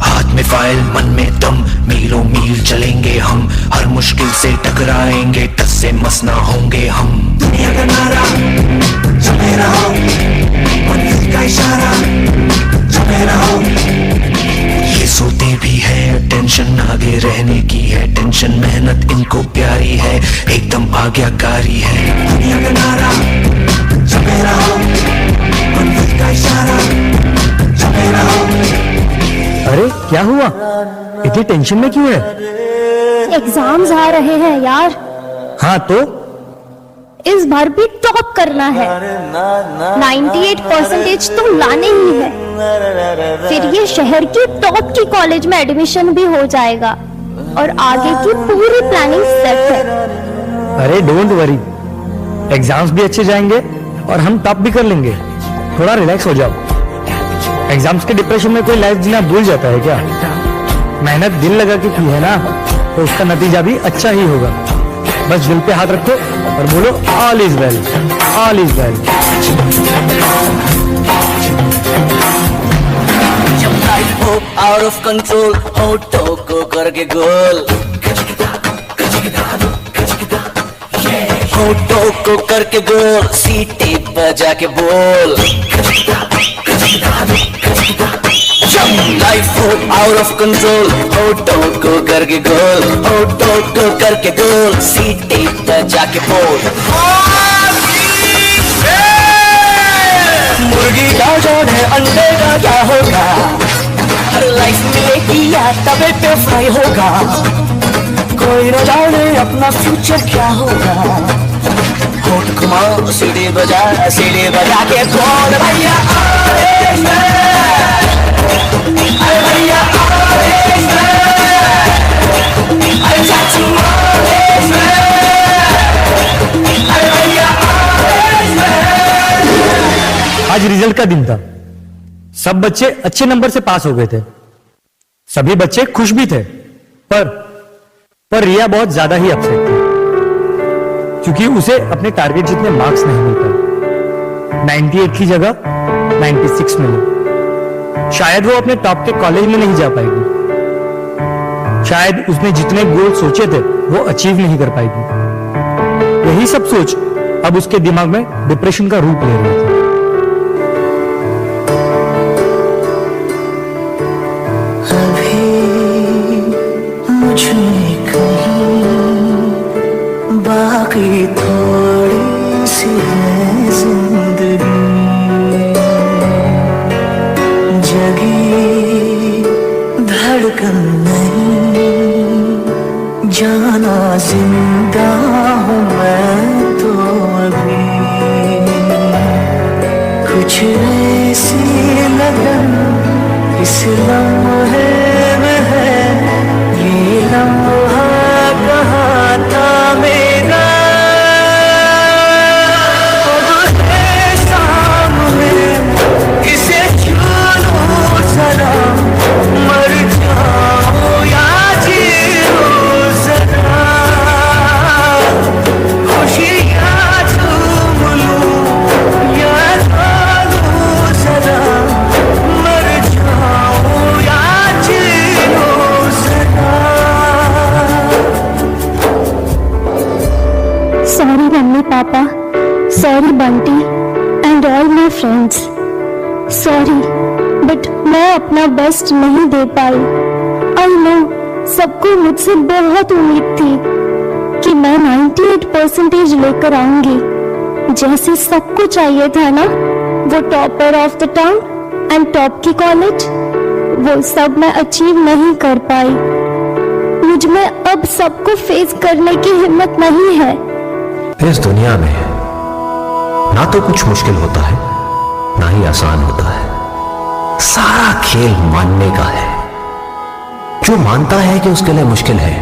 हाथ में फाइल मन में दम, मीलों मील चलेंगे हम, हर मुश्किल से टकराएंगे, टस से मस ना होंगे हम। दुनिया का नारा चले रहो, मंजिल का इशारा चले रहो। ये सोते भी है, टेंशन आगे रहने की है, टेंशन मेहनत इनको प्यारी है, एकदम आज्ञाकारी है। दुनिया का नारा चले रहो, मंजिल का इशारा चले रहो। अरे क्या हुआ, इतनी टेंशन में क्यों है? एग्जाम्स आ रहे हैं यार। हाँ तो इस बार भी टॉप करना है। 98% तो लाने ही है, फिर ये शहर की टॉप की कॉलेज में एडमिशन भी हो जाएगा और आगे की पूरी प्लानिंग सेट है। अरे डोंट वरी, एग्जाम्स भी अच्छे जाएंगे और हम टॉप भी कर लेंगे। थोड़ा रिलैक्स हो जाओ। एग्जाम्स के डिप्रेशन में कोई लाइफ जीना भूल जाता है क्या? मेहनत दिल लगा के की है ना, तो उसका नतीजा भी अच्छा ही होगा। बस दिल पे हाथ रखो और बोलो all is well, all is well. जब लाइफ हो आउट ऑफ कंट्रोल, होठों को करके गोल, होठों को करके गोल, सीटी बजा के बोल। जब लाइफ हो आउट ऑफ कंट्रोल, होठों को करके गोल, होठों को करके गोल, सीटी बजा के बोल। मुर्गी का जाने अंडे का क्या होगा, हर लाइफ मिलेगी या तवे पे फ्राई होगा, कोई न जाने अपना फ्यूचर क्या होगा। होठ घुमाओ सीढ़ी बजा के बोल भैया अरे भैया अरे चाचू अरे भैया। आज रिजल्ट का दिन था, सब बच्चे अच्छे नंबर से पास हो गए थे, सभी बच्चे खुश भी थे, पर रिया बहुत ज्यादा ही अपसेट थी, क्योंकि उसे अपने टारगेट जितने मार्क्स नहीं मिल पाए। 98 की जगह 96 मिले। शायद वो अपने टॉप के कॉलेज में नहीं जा पाएगी, शायद उसने जितने गोल सोचे थे वो अचीव नहीं कर पाएगी। यही सब सोच अब उसके दिमाग में डिप्रेशन का रूप ले रही थी। बाकी थोड़ी सी है जिंदगी, जगी धड़कन नहीं, जाना जिंदा हूँ मैं तो अभी। कुछ ऐसी लगन इस लम्हे में है, ये लम्हा कहाँ था मेरा, अब है सामने इसे छू लूं जरा, मर जाऊं या जीऊं जरा, खुशियाँ झूम लूं या रो लूं जरा, मर जाऊं या sorry Bunty and all my friends. Sorry, but मैं अपना बेस्ट नहीं दे पाई. I know, सबको मुझसे बहुत उम्मीद थी कि मैं 98% लेकर आऊंगी. जैसे सबको चाहिए था ना, वो topper of the town and top की कॉलेज, वो सब मैं अचीव नहीं कर पाई. मुझ में अब सबको फेस करने की हिम्मत नहीं है. इस दुनिया में ना तो कुछ मुश्किल होता है, ना ही आसान होता है. सारा खेल मानने का है. जो मानता है कि उसके लिए मुश्किल है,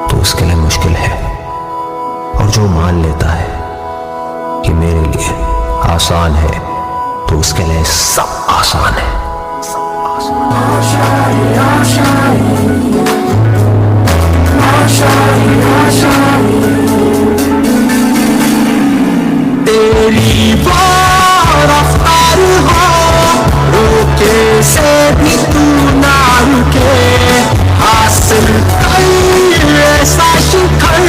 तो उसके लिए मुश्किल है. और जो मान लेता है कि मेरे लिए आसान है, तो उसके लिए सब आसान है. तेरी वो रफ्तार हो, रोके से भी तू ना रुके. हासिल कर ऐसा शिखर,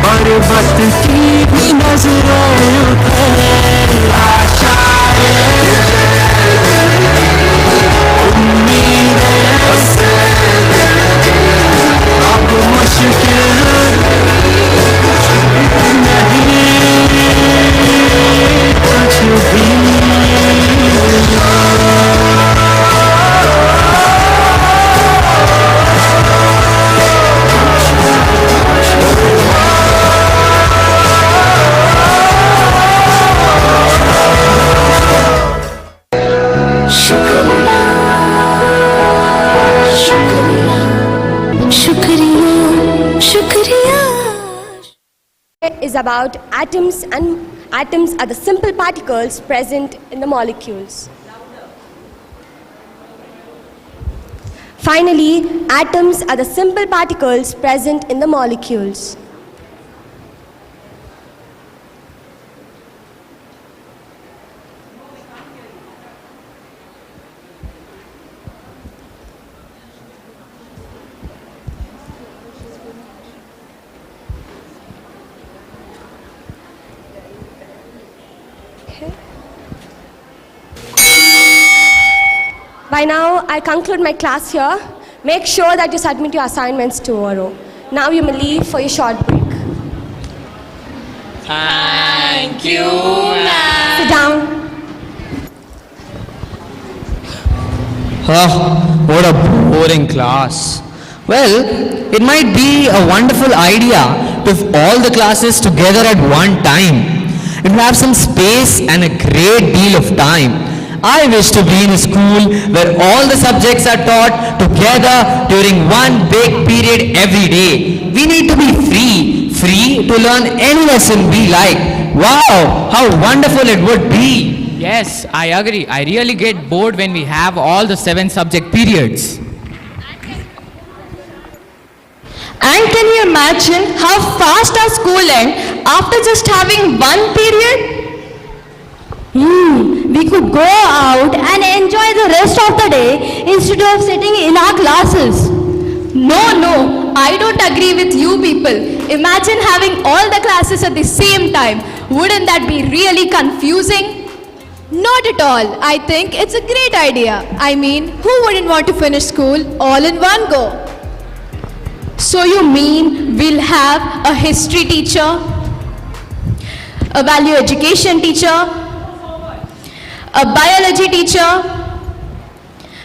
पर्वत की भी नजरें उठे. आशाएं, उम्मीदें, अब मुश्किल is about atoms, and atoms are the simple particles present in the molecules. Finally, atoms are the simple particles present in the molecules. By now, I conclude my class here. Make sure that you submit your assignments tomorrow. Now you may leave for your short break. Thank you, ma'am. Sit down. Oh, what a boring class. Well, it might be a wonderful idea to have all the classes together at one time. It will have some space and a great deal of time. I wish to be in a school where all the subjects are taught together during one big period every day. We need to be free to learn any lesson we like. Wow, how wonderful it would be. Yes, I agree. I really get bored when we have all the 7 subject periods. And can you imagine how fast our school ends after just having one period? We could go out and enjoy the rest of the day instead of sitting in our classes. No, I don't agree with you people. Imagine having all the classes at the same time. Wouldn't that be really confusing? Not at all. I think it's a great idea. I mean, who wouldn't want to finish school all in one go? So you mean we'll have a history teacher, a value education teacher, a biology teacher,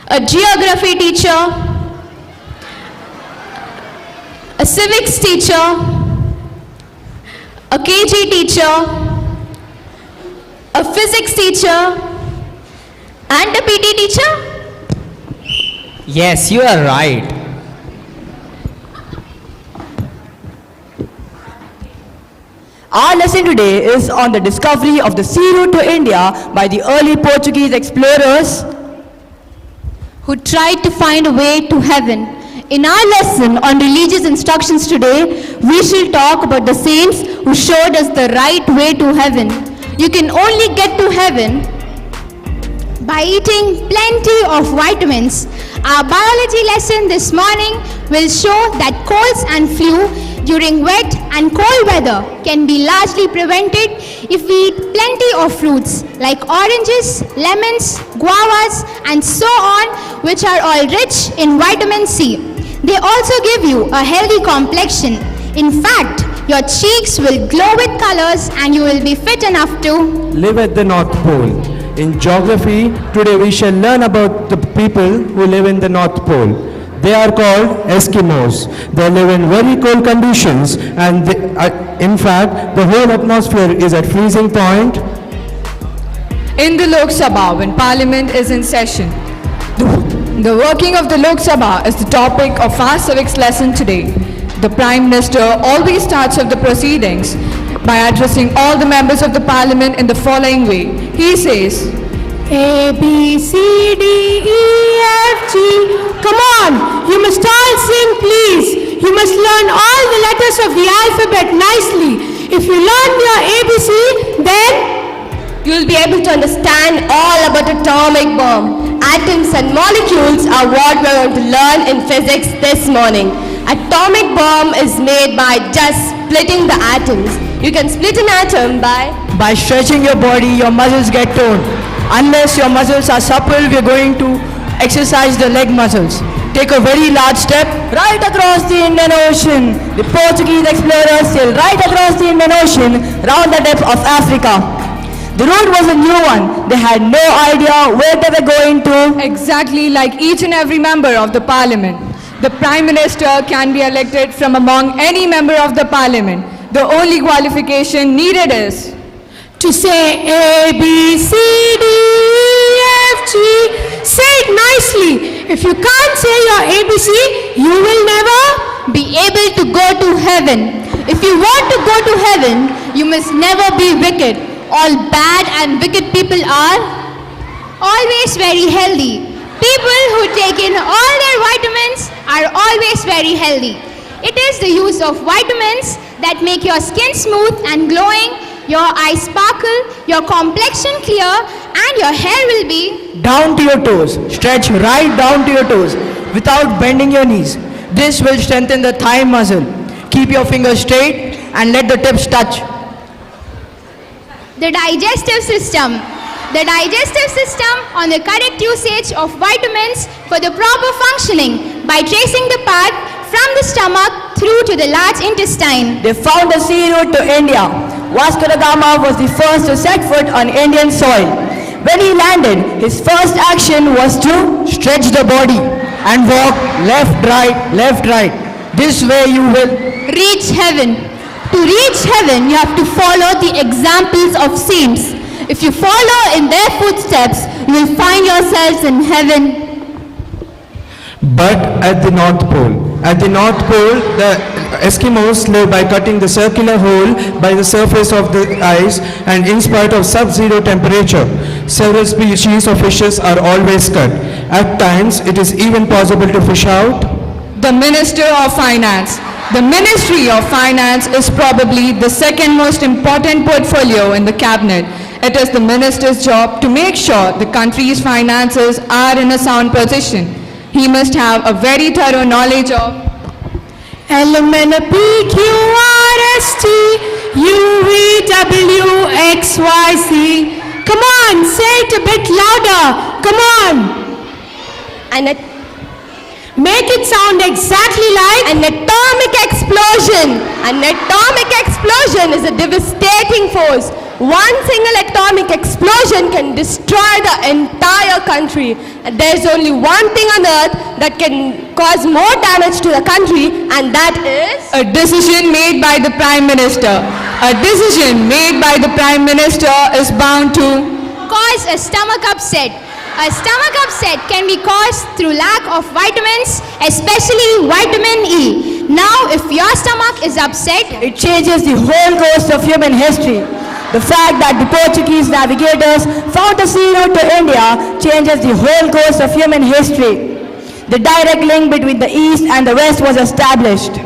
a geography teacher, a civics teacher, a KG teacher, a physics teacher, and a PT teacher? Yes, you are right. Our lesson today is on the discovery of the sea route to India by the early Portuguese explorers who tried to find a way to heaven. In our lesson on religious instructions today, we shall talk about the saints who showed us the right way to heaven. You can only get to heaven by eating plenty of vitamins. Our biology lesson this morning will show that colds and flu during wet and cold weather can be largely prevented if we eat plenty of fruits like oranges, lemons, guavas, and so on, which are all rich in vitamin C. They also give you a healthy complexion. In fact, your cheeks will glow with colors and you will be fit enough to live at the North Pole. In geography, today we shall learn about the people who live in the North Pole. They are called Eskimos. They live in very cold conditions and in fact, the whole atmosphere is at freezing point. In the Lok Sabha, when Parliament is in session, the working of the Lok Sabha is the topic of our civics lesson today. The Prime Minister always starts off the proceedings by addressing all the members of the Parliament in the following way. He says, A, B, C, D, E, F, G. Come on, you must all sing, please. You must learn all the letters of the alphabet nicely. If you learn your ABC, then you'll be able to understand all about atomic bomb. Atoms and molecules are what we're going to learn in physics this morning. Atomic bomb is made by just splitting the atoms. You can split an atom By stretching your body, your muscles get toned. Unless your muscles are supple, we're going to exercise the leg muscles. Take a very large step right across the Indian Ocean. The Portuguese explorers sailed right across the Indian Ocean, round the depth of Africa. The route was a new one. They had no idea where they were going to. Exactly like each and every member of the Parliament. The Prime Minister can be elected from among any member of the Parliament. The only qualification needed is to say A, B, C, D, E, F, G. Say it nicely. If you can't say your ABC, you will never be able to go to heaven. If you want to go to heaven, you must never be wicked. All bad and wicked people are always very healthy. People who take in all their vitamins are always very healthy. It is the use of vitamins that make your skin smooth and glowing, your eyes sparkle, your complexion clear, and your hair will be down to your toes. Stretch right down to your toes without bending your knees. This will strengthen the thigh muscle. Keep your fingers straight and let the tips touch. The digestive system. The digestive system on the correct usage of vitamins for the proper functioning by tracing the path from the stomach through to the large intestine. They found the sea route to India. Vasco da Gama was the first to set foot on Indian soil. When he landed, his first action was to stretch the body and walk left, right, left, right. This way you will reach heaven. To reach heaven, you have to follow the examples of saints. If you follow in their footsteps, you will find yourselves in heaven. But at the North Pole, the Eskimos live by cutting the circular hole by the surface of the ice, and in spite of sub-zero temperature, several species of fishes are always cut. At times, it is even possible to fish out the Minister of Finance. The Ministry of Finance is probably the second most important portfolio in the cabinet. It is the minister's job to make sure the country's finances are in a sound position. He must have a very thorough knowledge of LMNOPQRSTUVWXYZ. Come on, say it a bit louder. Come on. Make it sound exactly like an atomic explosion. An atomic explosion is a devastating force. One single atomic explosion can destroy the entire country. And there's only one thing on earth that can cause more damage to the country, and that is a decision made by the Prime Minister. A decision made by the Prime Minister is bound to cause a stomach upset. A stomach upset can be caused through lack of vitamins, especially vitamin E. Now, if your stomach is upset, it changes the whole course of human history. The fact that the Portuguese navigators found the sea route to India changes the whole course of human history. The direct link between the East and the West was established.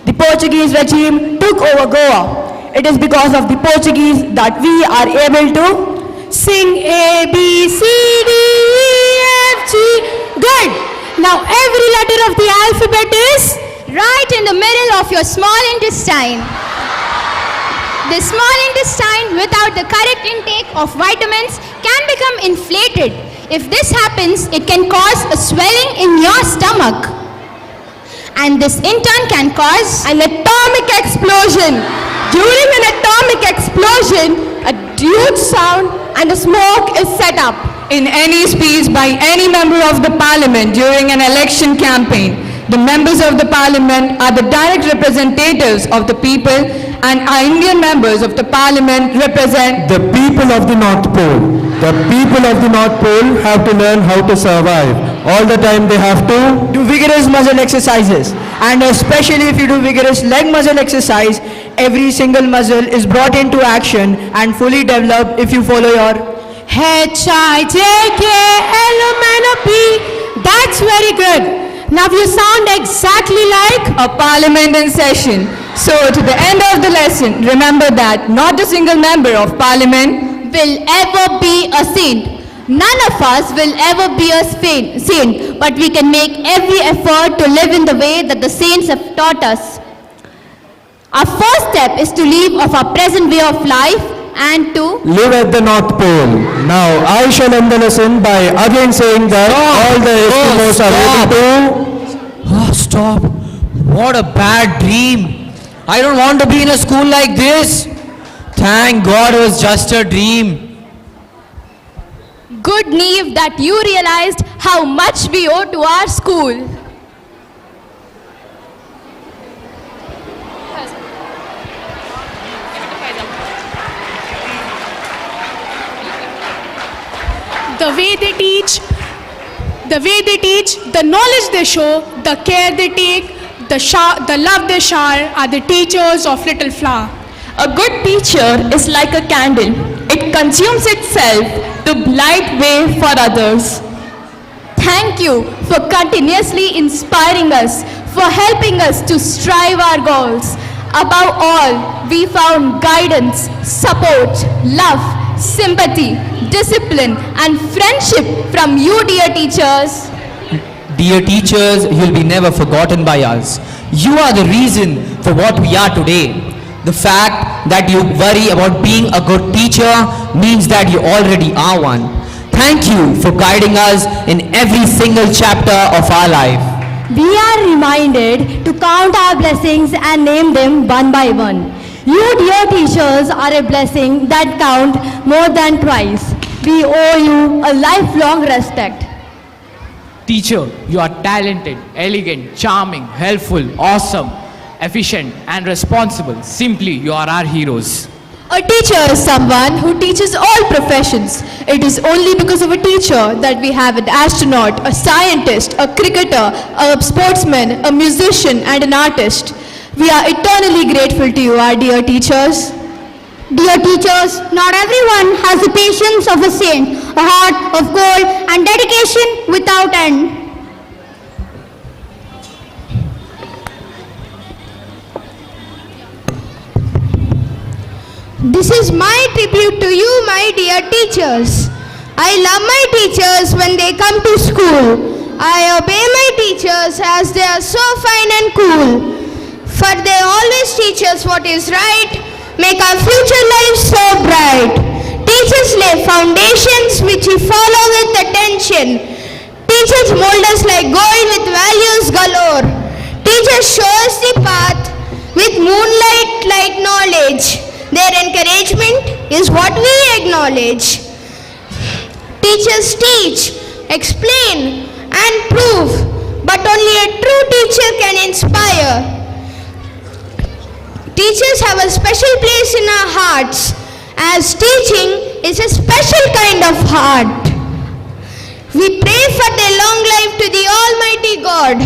The Portuguese regime took over Goa. It is because of the Portuguese that we are able to sing A, B, C, D, E, F, G. Good. Now every letter of the alphabet is right in the middle of of your small intestine. The small intestine without the correct intake of vitamins can become inflated. If this happens, it can cause a swelling in your stomach. And this in turn can cause an atomic explosion. During an atomic explosion, a huge sound and a smoke is set up. In any speech by any member of the parliament during an election campaign, the members of the parliament are the direct representatives of the people, and our Indian members of the parliament represent The people of the North Pole. The people of the North Pole have to learn how to survive. All the time they have to Do vigorous muscle exercises, and especially if you do vigorous leg muscle exercise, every single muscle is brought into action and fully developed if you follow your H-I-J-K-L-M-N-O-P. That's very good. Now you sound exactly like a parliament in session. So to the end of the lesson, remember that not a single member of parliament will ever be a saint. None of us will ever be a saint, but we can make every effort to live in the way that the saints have taught us. Our first step is to leave of our present way of life and to live at the North Pole. Now I shall end the lesson by again saying that all the Eskimos are ready to... Oh, stop. What a bad dream. I don't want to be in a school like this. Thank God it was just a dream. good Neve that you realized how much we owe to our school. The way they teach, the knowledge they show, the care they take, the love they shower are the teachers of Little Flower. A good teacher is like a candle. It consumes itself to light way for others. Thank you for continuously inspiring us, for helping us to strive our goals. Above all, we found guidance, support, love, sympathy, discipline, and friendship from you, dear teachers. Dear teachers, you'll be never forgotten by us. You are the reason for what we are today. The fact that you worry about being a good teacher means that you already are one. Thank you for guiding us in every single chapter of our life. We are reminded to count our blessings and name them one by one. You, dear teachers, are a blessing that count more than twice. We owe you a lifelong respect. Teacher, you are talented, elegant, charming, helpful, awesome, efficient, and responsible. Simply, you are our heroes. A teacher is someone who teaches all professions. It is only because of a teacher that we have an astronaut, a scientist, a cricketer, a sportsman, a musician, and an artist. We are eternally grateful to you, our dear teachers. Dear teachers, not everyone has the patience of a saint, a heart of gold, and dedication without end. This is my tribute to you, my dear teachers. I love my teachers when they come to school. I obey my teachers as they are so fine and cool. For they always teach us what is right, make our future lives so bright. Teachers lay foundations which we follow with attention. Teachers mold us like gold with values galore. Teachers show us the path with moonlight like knowledge. Their encouragement is what we acknowledge. Teachers teach, explain, and prove, but only a true teacher can inspire. Teachers have a special place in our hearts, as teaching is a special kind of heart. We pray for their long life to the Almighty God,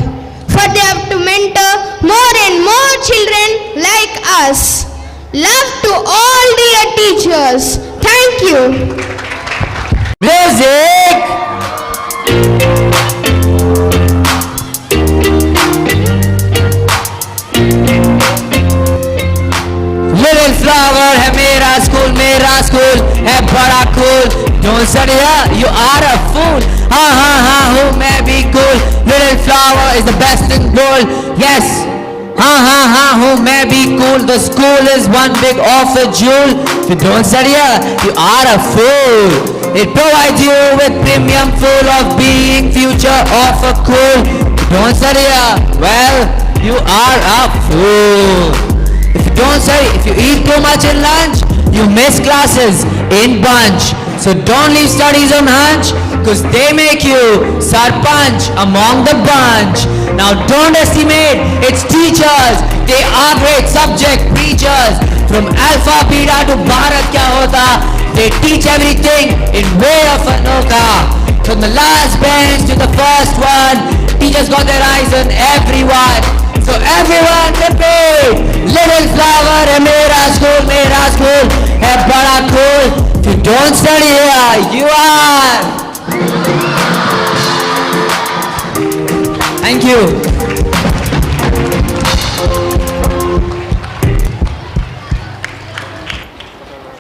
for they have to mentor more and more children like us. Love to all dear teachers. Thank you. Music! Little flower है मेरा school है बड़ा cool. Don't study her, you are a fool. हाँ हूँ मैं भी cool. Little flower is the best in gold. Yes, हाँ हूँ मैं भी cool. The school is one big offer jewel. If you don't study here, you are a fool. It provides you with premium full of being future offer cool. If you don't study here, well, you are a fool. If you don't study, if you eat too much in lunch, you miss classes in bunch. So don't leave studies on hunch, cause they make you sarpanch among the bunch. Now don't estimate its teachers, they are great subject preachers. From Alpha, Beta to Bharat Kya Hota, they teach everything in way of Anoka. From the last bench to the first one, teachers got their eyes on everyone. So everyone repeat, little flower hai mera school hai bada cool. If you don't study here, you are. Thank you.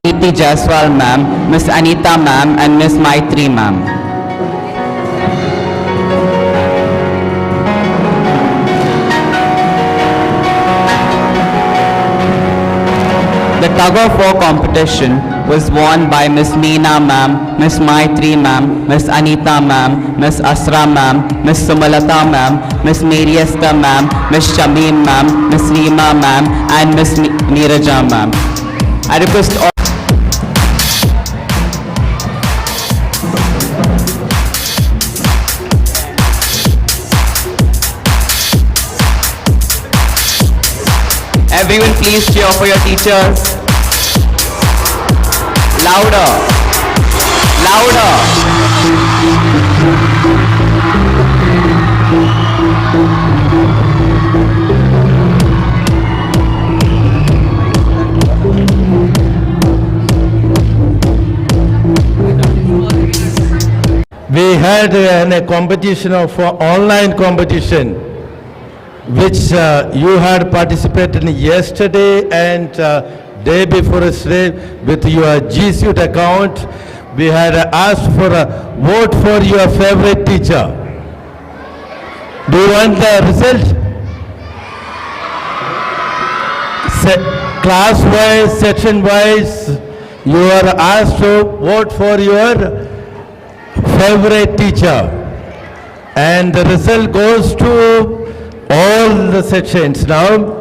Preeti Jaiswal ma'am, Miss Anita ma'am and Miss Maitri ma'am. The tug of war competition was won by Miss Meena ma'am, Miss Maitri ma'am, Miss Anita ma'am, Miss Asra ma'am, Miss Sumalata ma'am, Miss Mary Esther ma'am, Miss Shamim ma'am, Miss Reema ma'am and Miss Neeraja ma'am. I request all everyone please cheer for your teachers. Louder. We had a competition of online competition, which you had participated in yesterday and day before yesterday with your G Suite account. We had asked for a vote for your favorite teacher. Do you want the result? Class wise, section wise, you are asked to vote for your favorite teacher, and the result goes to all the sections now.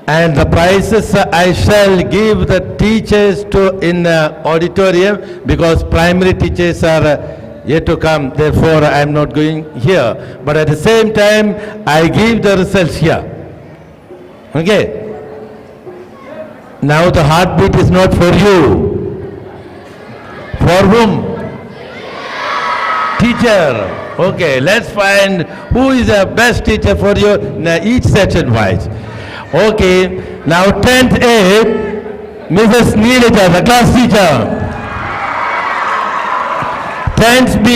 And the prizes I shall give the teachers to in auditorium, because primary teachers are yet to come, therefore I am not going here. But at the same time, I give the results here. Okay? Now the heartbeat is not for you. For whom? Teacher. Okay, let's find who is the best teacher for you each section wise. Okay, now 10th A, Mrs. Neeraja, the class teacher. 10th B,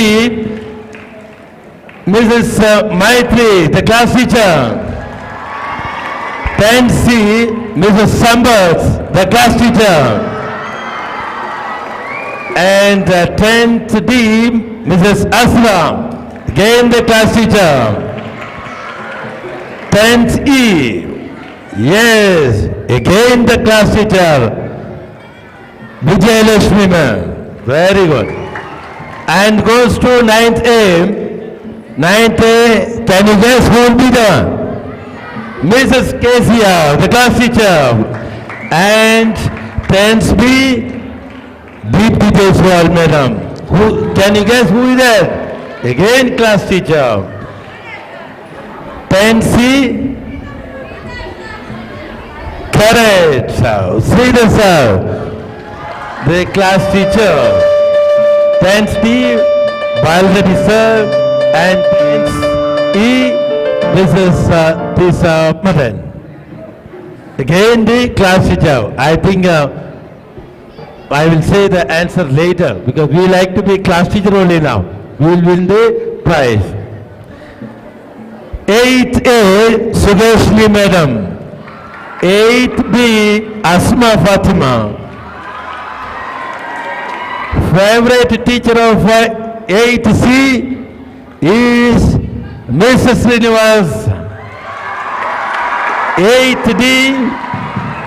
Mrs. Maitri, the class teacher. 10th C, Mrs. Sambath, the class teacher. And 10th D, Mrs. Asra, again the class teacher. 10th E, yes, again the class teacher, Vijay Lakshmi ma'am, very good. And goes to 9th A. 9th A, can you guess who will be the? Mrs. Kezia, the class teacher. And 10th B, Deepti Jaiswal madam. Who, can you guess who is that? Again class teacher. 10th C, correct, Sridhar sir, the class teacher. 10th D, Balrani sir, and 10th E, this is Madan. Again the class teacher. I think I will say the answer later, because we like to be class teacher only now. We will win the prize. 8th A, Sugeshli madam. 8th B, Asma Fatima. Favorite teacher of 8th C is Mrs. Srinivas. 8th D,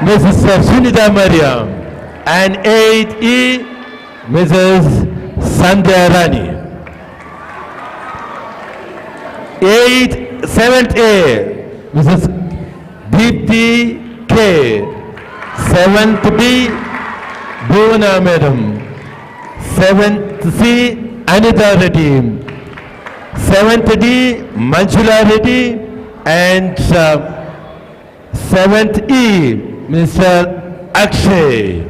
Mrs. Sunita Mariam. And 8th E, Mrs. Sandhya Rani. 7th A, Mrs. Deepthi K. 7th B, Bhuvana Madam. 7th C, Anita Reddy. 7th D, Manjula Reddy. And 7th E, Mr. Akshay.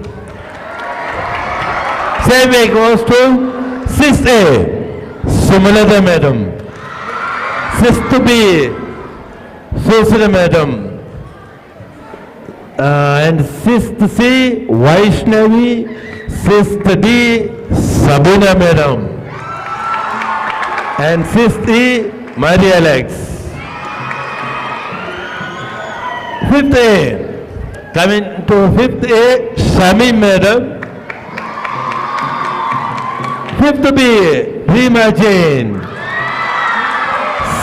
Same way goes to 6th A, Sumalata Madam. 6th B, Susana Madam. And 6th C, Vaishnavi. 6th D, Sabina Madam. And 5th E, Maria Alex. 5th A, coming to 5th A, Shami Madam. 5th B, Rima Jain.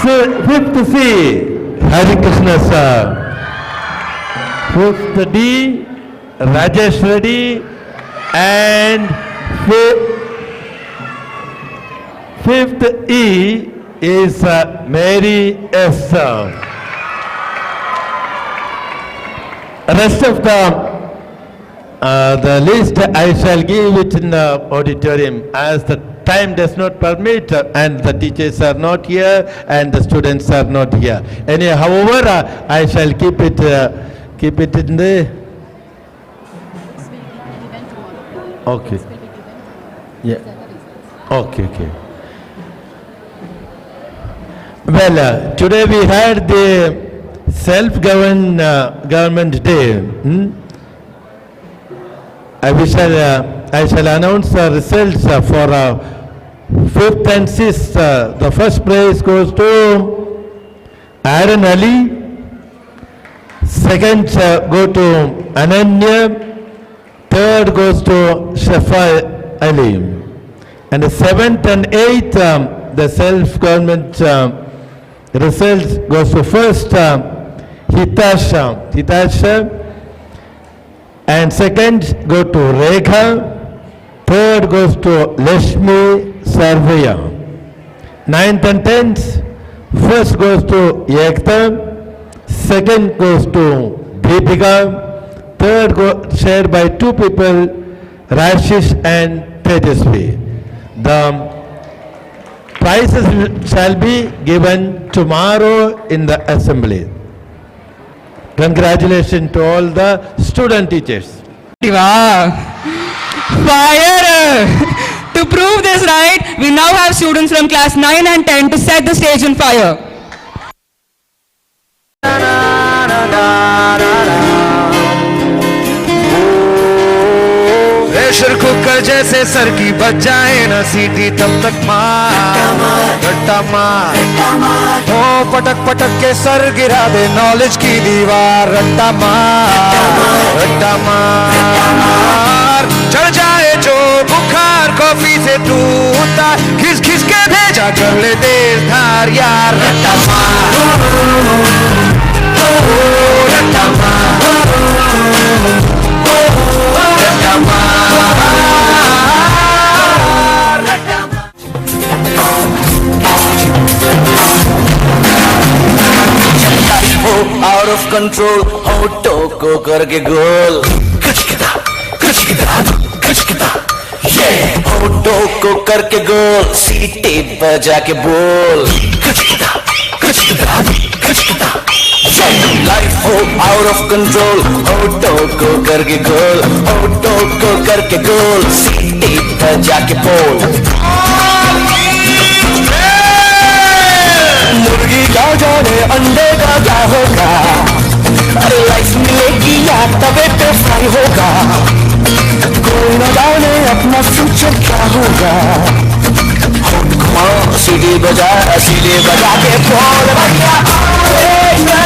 5th C, Hari Krishna Sir. 5th D, Rajesh Reddy. And 5th E is Mary S. Rest of the list I shall give it in the auditorium as the time does not permit and the teachers are not here and the students are not here. However, I shall keep it in the. Okay. Yeah. Okay. Well, today we had the self-government day. I shall announce the results for 5th and 6th. The first prize goes to Aaron Ali. Second go to Ananya. Third goes to Shafa Ali. And the 7th and 8th, the self-government results goes to first Hitasha. And second go to Rekha. Third goes to Lashmi Sarvaya. 9th and 10th, first goes to Ekta. Second goes to Deepika. Third shared by two people, Rashish and Tejasvi. The prizes shall be given tomorrow in the assembly. Congratulations to all the student teachers. Fire! To prove this right, we now have students from class 9 and 10 to set the stage on fire. Pressure cooker जैसे sir की बच जाए ना सीटी तब तक मार रट्टा मार हो पटक पटक के सर गिरा दे नॉलेज की दीवार रट्टा मार चढ़ जाए जो बुखार कॉफी से तू उतार खिस खिस के भेजा कर ले तेज धार यार रट्टा मार रट्टा मार रट्टा मार out of control होठों को करके गोल होठों को करके गोल सीटी बजा के बोल लाइफ हो out of control होठों को करके गोल होठों को करके गोल सीटी बजा के बोल मुर्गी क्या जाने अंडे का क्या होगा अरे लाइफ मिलेगी या तवे पे फ्राई होगा कोई न जाने अपना फ्यूचर क्या होगा सीढ़ी बजा के बोल भैया अरे भैया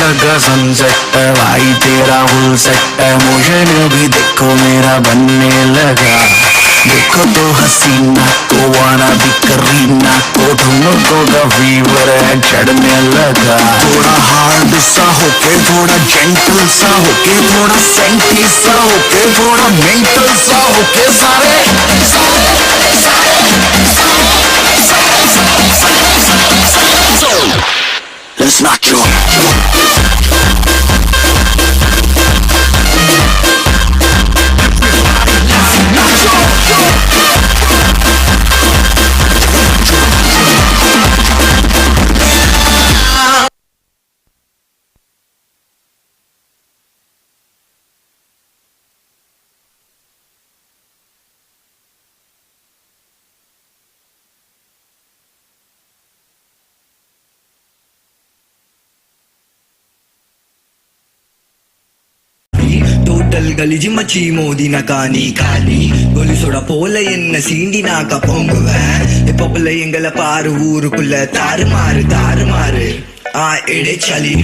लगा सनसेट भाई तेरा फुल सेट है मोशन भी देखो मेरा बनने लगा देखो तो हसीना को वाना भी करीना को ठुमको का फीवर है चढ़ने लगा थोड़ा हार्ड सा होके थोड़ा जेंटल सा होके थोड़ा सेंटी सा होके थोड़ा मेंटल सा होके सारे Let's not joke. టోటల్ గలిజి మచి మోదిన కాని కాలి గొలి சொட போல என்ன சீண்டினாக்க பொங்குவேன் இப்போல எங்கள பாரு ஊருக்குள்ள தாறுமாறு தாறுமாறு எடே சலி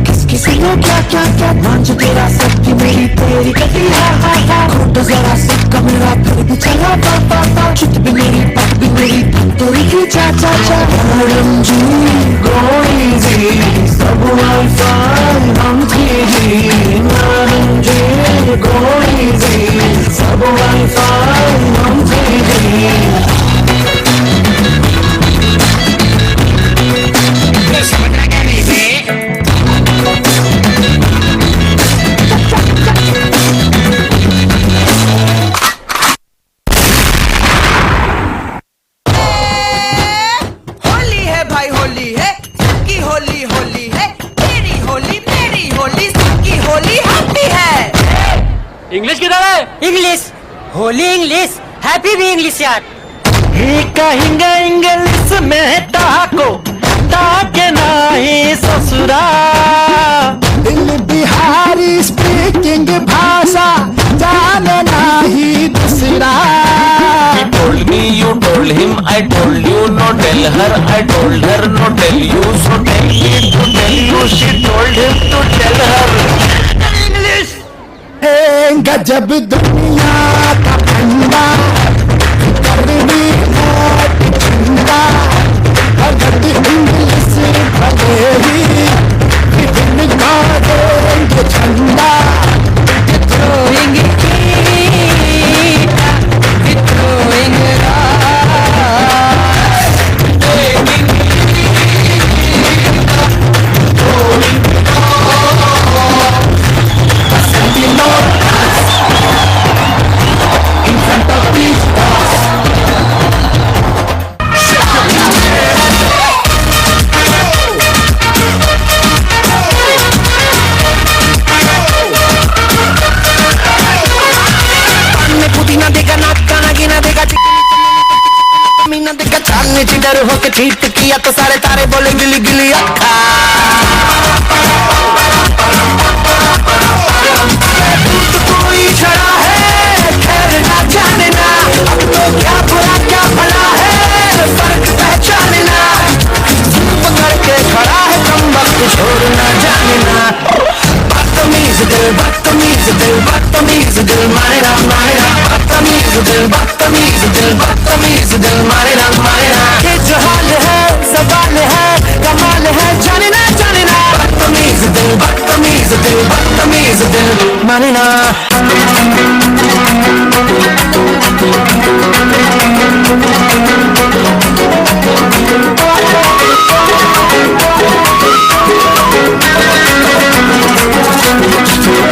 किसकी सुनो क्या क्या क्या नाच तेरा सबकी मेरी तेरी कटी हा हा हा खोटो जरा सबका मेरा फिर भी चला पा पा पा चुप भी मेरी पक भी मेरी तोरी की चा चा चा मैडम जी go easy सब वाईफाई हम 3G मैडम जी go easy सब वाईफाई हम 3G इंग्लिश किधर है? इंग्लिश होली इंग्लिश हैप्पी भी इंग्लिश यार कहेंगे इंग्लिश में ताको ताके नहीं ससुरा दिल बिहारी स्पीकिंग भाषा जाने नहीं दूसरा He told me, you told him, I told you, no tell her, I told her, no tell you, so tell me to tell you, she told him to tell her. English गजब दुनिया का फंडा करनी note चंदा अगर English भले ही विभिन्न का देंगे झंडा throwing throwing चिडर होके चीट किया तो सारे तारे बोले गिली गिली अक्खा कोई छड़ा है खैर ना जाने ना अब तो क्या बुरा क्या भला है फर्क पहचाने ना पकड़ के खड़ा है कम वक्त छोड़ ना जाने ना बदतमीज दिल बदतमीज दिल बदतमीज दिल मारे ना बदतमीज दिल बदतमीज दिल बदतमीज दिल मारे ना ये जो हाल है सवाल है कमाल है जाने ना बदतमीज दिल बदतमीज दिल बदतमीज दिल माने ना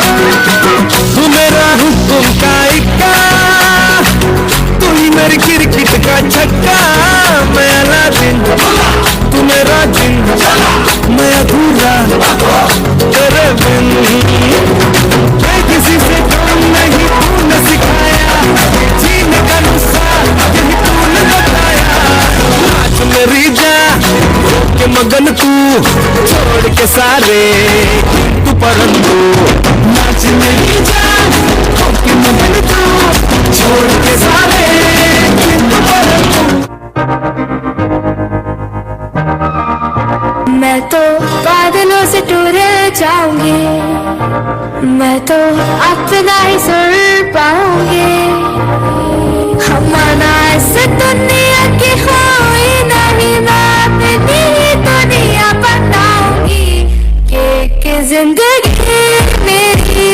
तू मेरा हुक्म का इक्का तू ही मेरी क्रिकेट का छक्का मैं अलादीन तू मेरा जिन मैं अधूरा तेरे बिन मैं किसी से कम नहीं तूने सिखाया जीने का नुस्खा यही तूने बताया आज मेरी जान के मगन तू छोड़ के सारे तू परंतु नाच मेरी जान के मगन तू छोड़ के सारे तू परंतु मैं तो टूर जाऊंगी, मैं तो अपना ही सुन पाऊंगी। हमारा इस दुनिया की कोई नहीं, मैं अपनी ही दुनिया बनाऊंगी। कि जिंदगी मेरी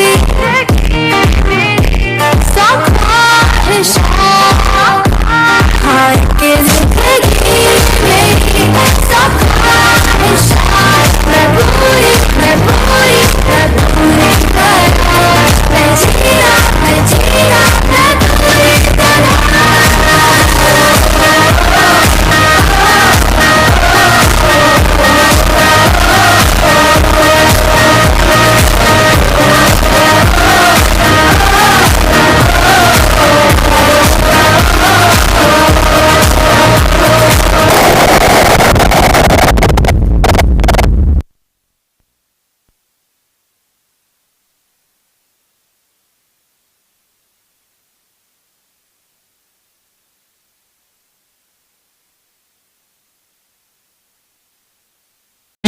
सब ख्वाहिशां, हाँ कि जिंदगी मेरी सब ख्वाहिशां मैं पूरी करूं। मैं जीना मैं पूरी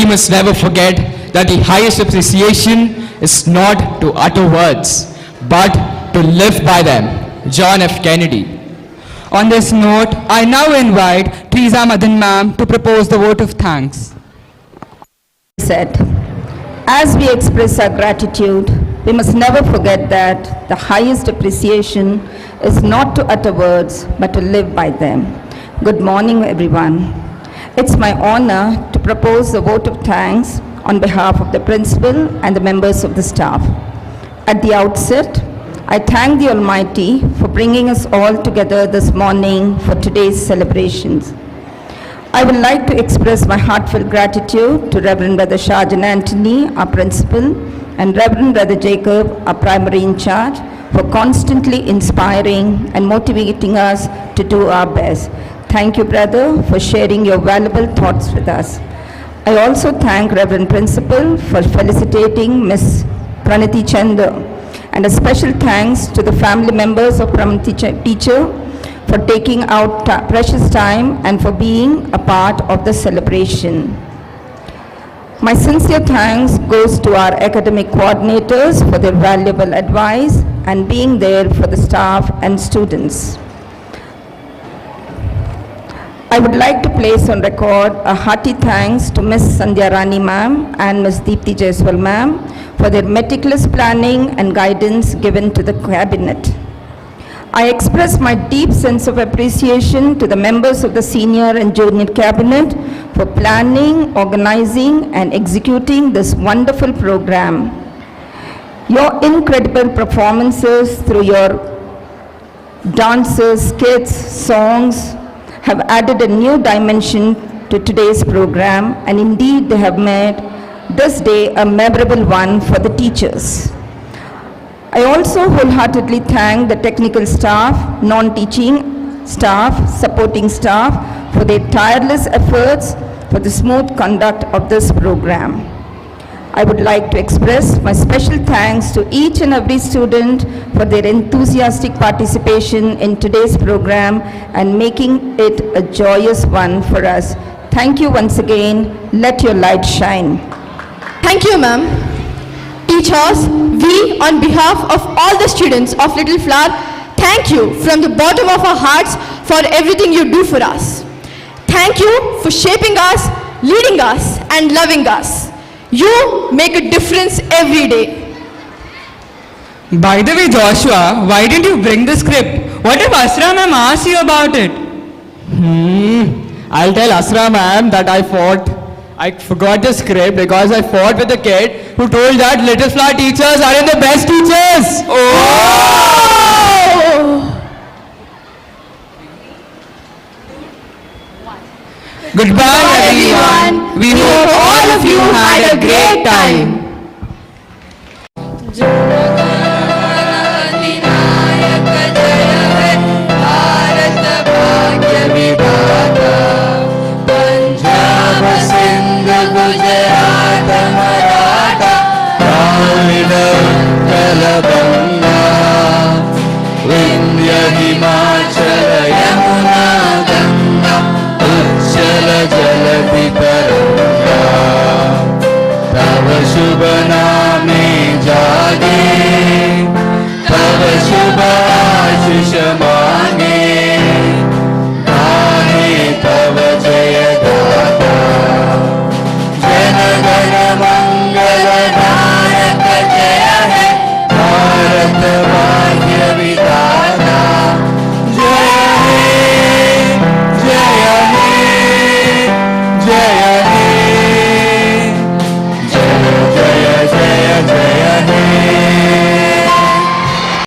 We must never forget that the highest appreciation is not to utter words, but to live by them. John F. Kennedy. On this note, I now invite Teresa Madan ma'am to propose the vote of thanks. Said, as we express our gratitude, we must never forget that the highest appreciation is not to utter words, but to live by them. Good morning, everyone. It's my honor to propose the vote of thanks on behalf of the principal and the members of the staff. At the outset, I thank the Almighty for bringing us all together this morning for today's celebrations. I would like to express my heartfelt gratitude to Reverend Brother Shajan Antony, our principal, and Reverend Brother Jacob, our primary in charge, for constantly inspiring and motivating us to do our best. Thank you, brother, for sharing your valuable thoughts with us. I also thank Reverend Principal for felicitating Ms. Pranathi Chander, and a special thanks to the family members of Pranathi teacher for taking out precious time and for being a part of the celebration. My sincere thanks goes to our academic coordinators for their valuable advice and being there for the staff and students. I would like to place on record a hearty thanks to Ms. Sandhya Rani ma'am and Ms. Deepti Jaiswal ma'am for their meticulous planning and guidance given to the cabinet. I express my deep sense of appreciation to the members of the senior and junior cabinet for planning, organizing, and executing this wonderful program. Your incredible performances through your dances, skits, songs have added a new dimension to today's program, and indeed they have made this day a memorable one for the teachers. I also wholeheartedly thank the technical staff, non-teaching staff, supporting staff for their tireless efforts for the smooth conduct of this program. I would like to express my special thanks to each and every student for their enthusiastic participation in today's program and making it a joyous one for us. Thank you once again. Let your light shine. Thank you, ma'am. Teachers, we, on behalf of all the students of Little Flower, thank you from the bottom of our hearts for everything you do for us. Thank you for shaping us, leading us, and loving us. You make a difference every day. By the way, Joshua, why didn't you bring the script? What if Asra ma'am asked you about it? I'll tell Asra ma'am that I forgot the script because I fought with a kid who told that Little Flower teachers are the best teachers. Goodbye, everyone. We hope all of you had a great time.